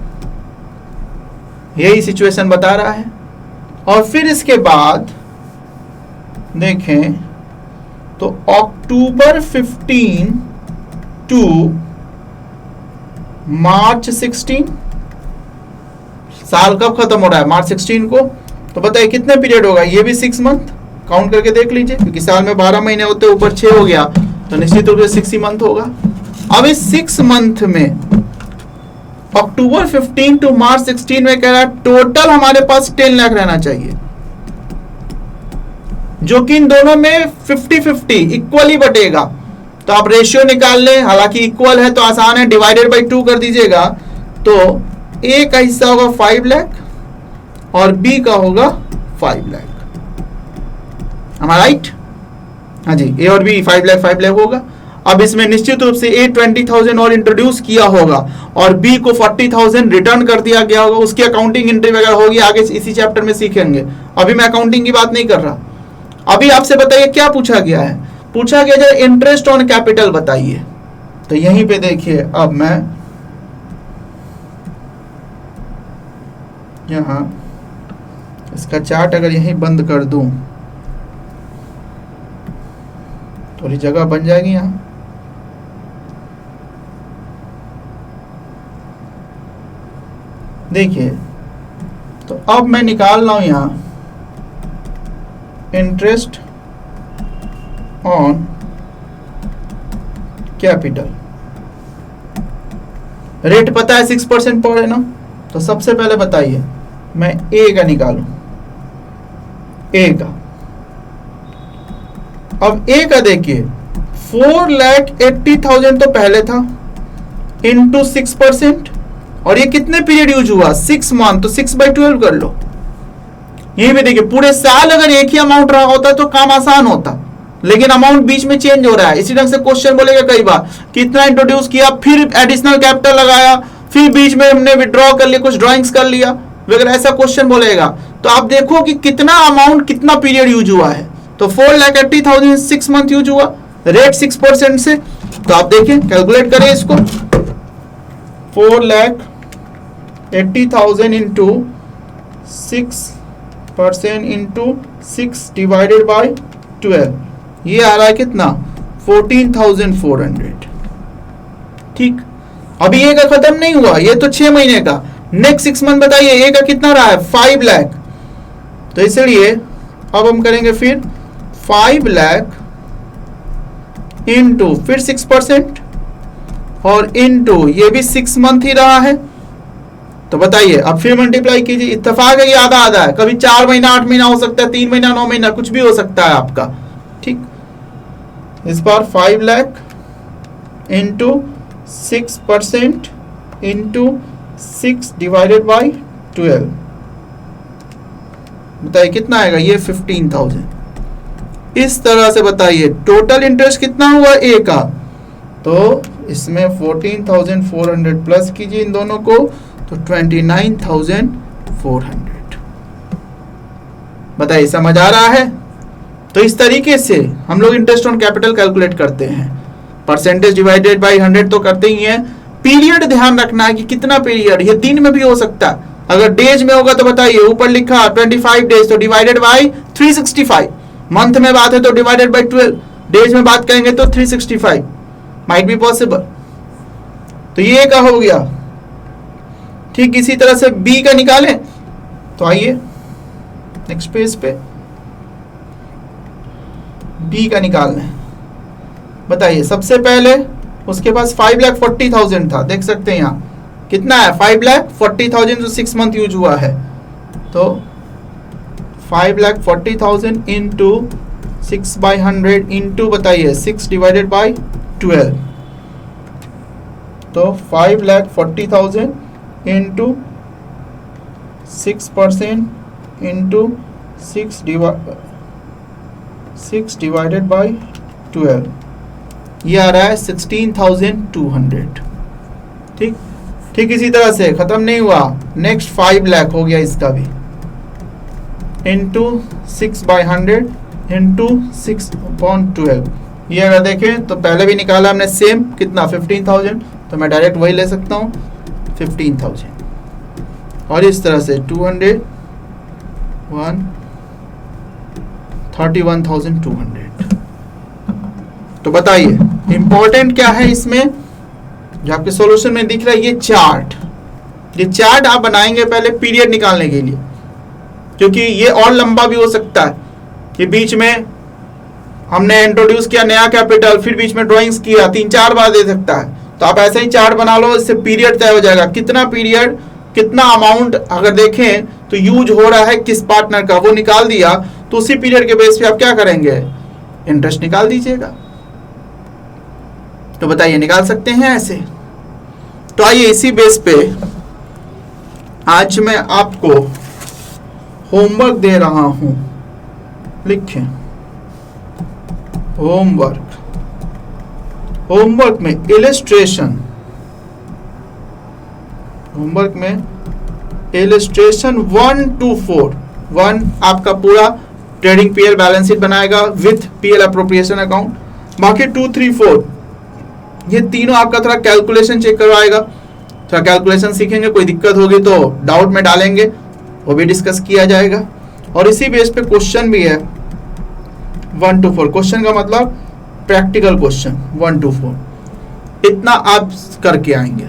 यही सिचुएशन बता रहा है। और फिर इसके बाद देखें तो अक्टूबर 15 टू मार्च 16, साल कब खत्म हो रहा है? मार्च 16 को। तो बताइए कितने पीरियड होगा? ये भी 6 मंथ, काउंट करके देख लीजिए, क्योंकि साल में 12 महीने होते हैं, ऊपर 6 हो गया तो निश्चित रूप से 6 मंथ होगा। अब इस 6 मंथ में अक्टूबर 15 टू मार्च 16 में कह रहा है टोटल हमारे पास 10 लाख रहना चाहिए, जो कि इन दोनों में 50-50 इक्वली बटेगा। तो आप रेशियो निकाल लें, हालांकि इक्वल है तो आसान है, डिवाइडेड बाई 2 कर दीजिएगा, तो ए का हिस्सा होगा 5 लाख और बी का होगा 5 लाख। am I right? हाँ जी, ए और बी 5 लाख होगा। अब इसमें निश्चित रूप से ए 20,000 और इंट्रोड्यूस किया होगा और बी को 40,000 रिटर्न कर दिया गया होगा, उसकी अकाउंटिंग एंट्री वगैरह होगी, आगे इसी चैप्टर में सीखेंगे। अभी मैं अकाउंटिंग की बात नहीं कर रहा। अभी आपसे बताइए क्या पूछा गया है? पूछा गया है इंटरेस्ट ऑन कैपिटल बताइए। तो यहीं पे देखिए, अब मैं यहां इसका चार्ट अगर यहीं बंद कर दूं, थोड़ी जगह बन जाएगी यहां। देखिए, तो अब मैं निकाल रहा हूं यहां इंटरेस्ट ऑन कैपिटल। रेट पता है 6% पर है ना, तो सबसे पहले बताइए मैं ए का निकालूं, ए का। अब ए का देखिए 4,80,000 तो पहले था इंटू 6%, और ये कितने पीरियड यूज हुआ? 6 मंथ, तो 6/12 कर लो। यही भी देखिए पूरे साल अगर एक ही अमाउंट रहा होता तो काम आसान होता, लेकिन अमाउंट बीच में चेंज हो रहा है। इसी ढंग से क्वेश्चन बोलेगा कई बार कितना इंट्रोड्यूस किया, फिर एडिशनल कैपिटल लगाया, फिर बीच में हमने विड्रॉ कर लिया, कुछ ड्राइंग्स कर लिया वगैरह, ऐसा क्वेश्चन बोलेगा। तो आप देखो कि कितना अमाउंट कितना पीरियड यूज हुआ है। तो 4,80,000 6 मंथ यूज हुआ, रेट 6% से। तो आप देखिए कैलकुलेट करें इसको, 4,80,000 इंटू 6% इंटू 6 डिवाइडेड बाई 12, ये आ रहा है कितना? 14,400। ठीक, अभी ए का खत्म नहीं हुआ, ये तो 6 महीने का। नेक्स्ट 6 मंथ बताइए ए का कितना रहा है? 5 लाख। तो इसलिए अब हम करेंगे फिर 5 लाख इंटू फिर 6% और इंटू ये भी 6 मंथ ही रहा है, तो बताइए अब फिर मल्टीप्लाई कीजिए। इत्तेफाक है, ये आधा आधा है, कभी 4 महीना 8 महीना हो सकता है, 3 महीना 9 महीना, कुछ भी हो सकता है आपका। ठीक, इस बार 5 lakh into 6% into 6 divided by 12, बताइए कितना आएगा, ये 15,000। इस तरह से बताइए टोटल इंटरेस्ट कितना हुआ ए का, तो इसमें 14,400 प्लस कीजिए इन दोनों को, तो 29,400। बताइए समझ आ रहा है? तो इस तरीके से हम लोग इंटरेस्ट ऑन कैपिटल कैलकुलेट करते हैं। परसेंटेज डिवाइडेड बाय 100 तो करते ही हैं। पीरियड ध्यान रखना है कि कितना पीरियड, ये दिन में भी हो सकता है। अगर डेज में होगा तो बताइए, ऊपर लिखा 25 डेज तो डिवाइडेड बाय 365, मंथ में बात है तो डिवाइडेड बाय 12, डेज में बात करेंगे तो 365, माइट बी पॉसिबल। तो ये का हो गया। ठीक इसी तरह से बी का निकालें, तो आइए नेक्स्ट पेज पे बी का निकालना है। बताइए सबसे पहले उसके पास 5,40,000 था, देख सकते हैं यहाँ कितना है 5,40,000 जो 6 मंथ यूज हुआ है, तो 5,40,000 इंटू 6/100 इंटू बताइए 6 डिवाइडेड बाई 12, तो 5,40,000 इंटू 6% इंटू 6 डिवाइडेड बाई 12, ये आ रहा है 16,200। ठीक ठीक इसी तरह से खत्म नहीं हुआ, नेक्स्ट 5 लाख हो गया इसका भी, इंटू 6/100 इंटू 6/12। ये अगर देखें तो पहले भी निकाला हमने सेम, कितना 15,000, तो मैं डायरेक्ट वही ले सकता हूँ 15,000, और इस तरह से 200 31,200। तो बताइए इंपॉर्टेंट क्या है इसमें, जो आपके सॉल्यूशन में दिख रहा है, ये चार्ट आप बनाएंगे पहले पीरियड निकालने के लिए, क्योंकि ये और लंबा भी हो सकता है कि बीच में हमने इंट्रोड्यूस किया नया कैपिटल, फिर बीच में ड्राइंग्स किया, 3-4 बार दे सकता है। तो आप ऐसे ही चार्ट बना लो, इससे पीरियड तय हो जाएगा, कितना पीरियड कितना अमाउंट अगर देखें तो यूज हो रहा है किस पार्टनर का, वो निकाल दिया, तो उसी पीरियड के बेस पे आप क्या करेंगे, इंटरेस्ट निकाल दीजिएगा। तो बताइए निकाल सकते हैं ऐसे? तो आइए इसी बेस पे आज मैं आपको होमवर्क दे रहा हूं, लिखें होमवर्क में इलस्ट्रेशन, होमवर्क में इलस्ट्रेशन 1 to 4, 1 आपका पूरा ट्रेडिंग पीएल बैलेंस शीट बनाएगा विथ पीएल अप्रोप्रिएशन अकाउंट, बाकी 2, 3, 4 ये तीनों आपका थोड़ा कैलकुलेशन चेक करवाएगा, थोड़ा कैलकुलेशन सीखेंगे, कोई दिक्कत होगी तो डाउट में डालेंगे, वो भी डिस्कस किया जाएगा। और इसी बेस पे क्वेश्चन भी है 1 to 4, क्वेश्चन का मतलब प्रैक्टिकल क्वेश्चन 1 to 4, इतना आप करके आएंगे।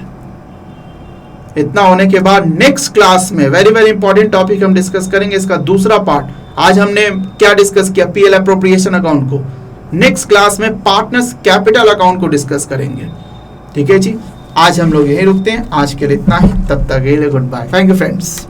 इतना होने के बाद नेक्स्ट क्लास में वेरी इंपॉर्टेंट टॉपिक हम डिस्कस करेंगे, इसका दूसरा पार्ट। आज हमने क्या डिस्कस किया, पीएल अप्रोप्रिएशन अकाउंट को, नेक्स्ट क्लास में पार्टनर्स कैपिटल अकाउंट को डिस्कस करेंगे। ठीक है जी, आज हम लोग यही रुकते हैं, आज के लिए इतना ही, तब तक के लिए goodbye, thank you friends.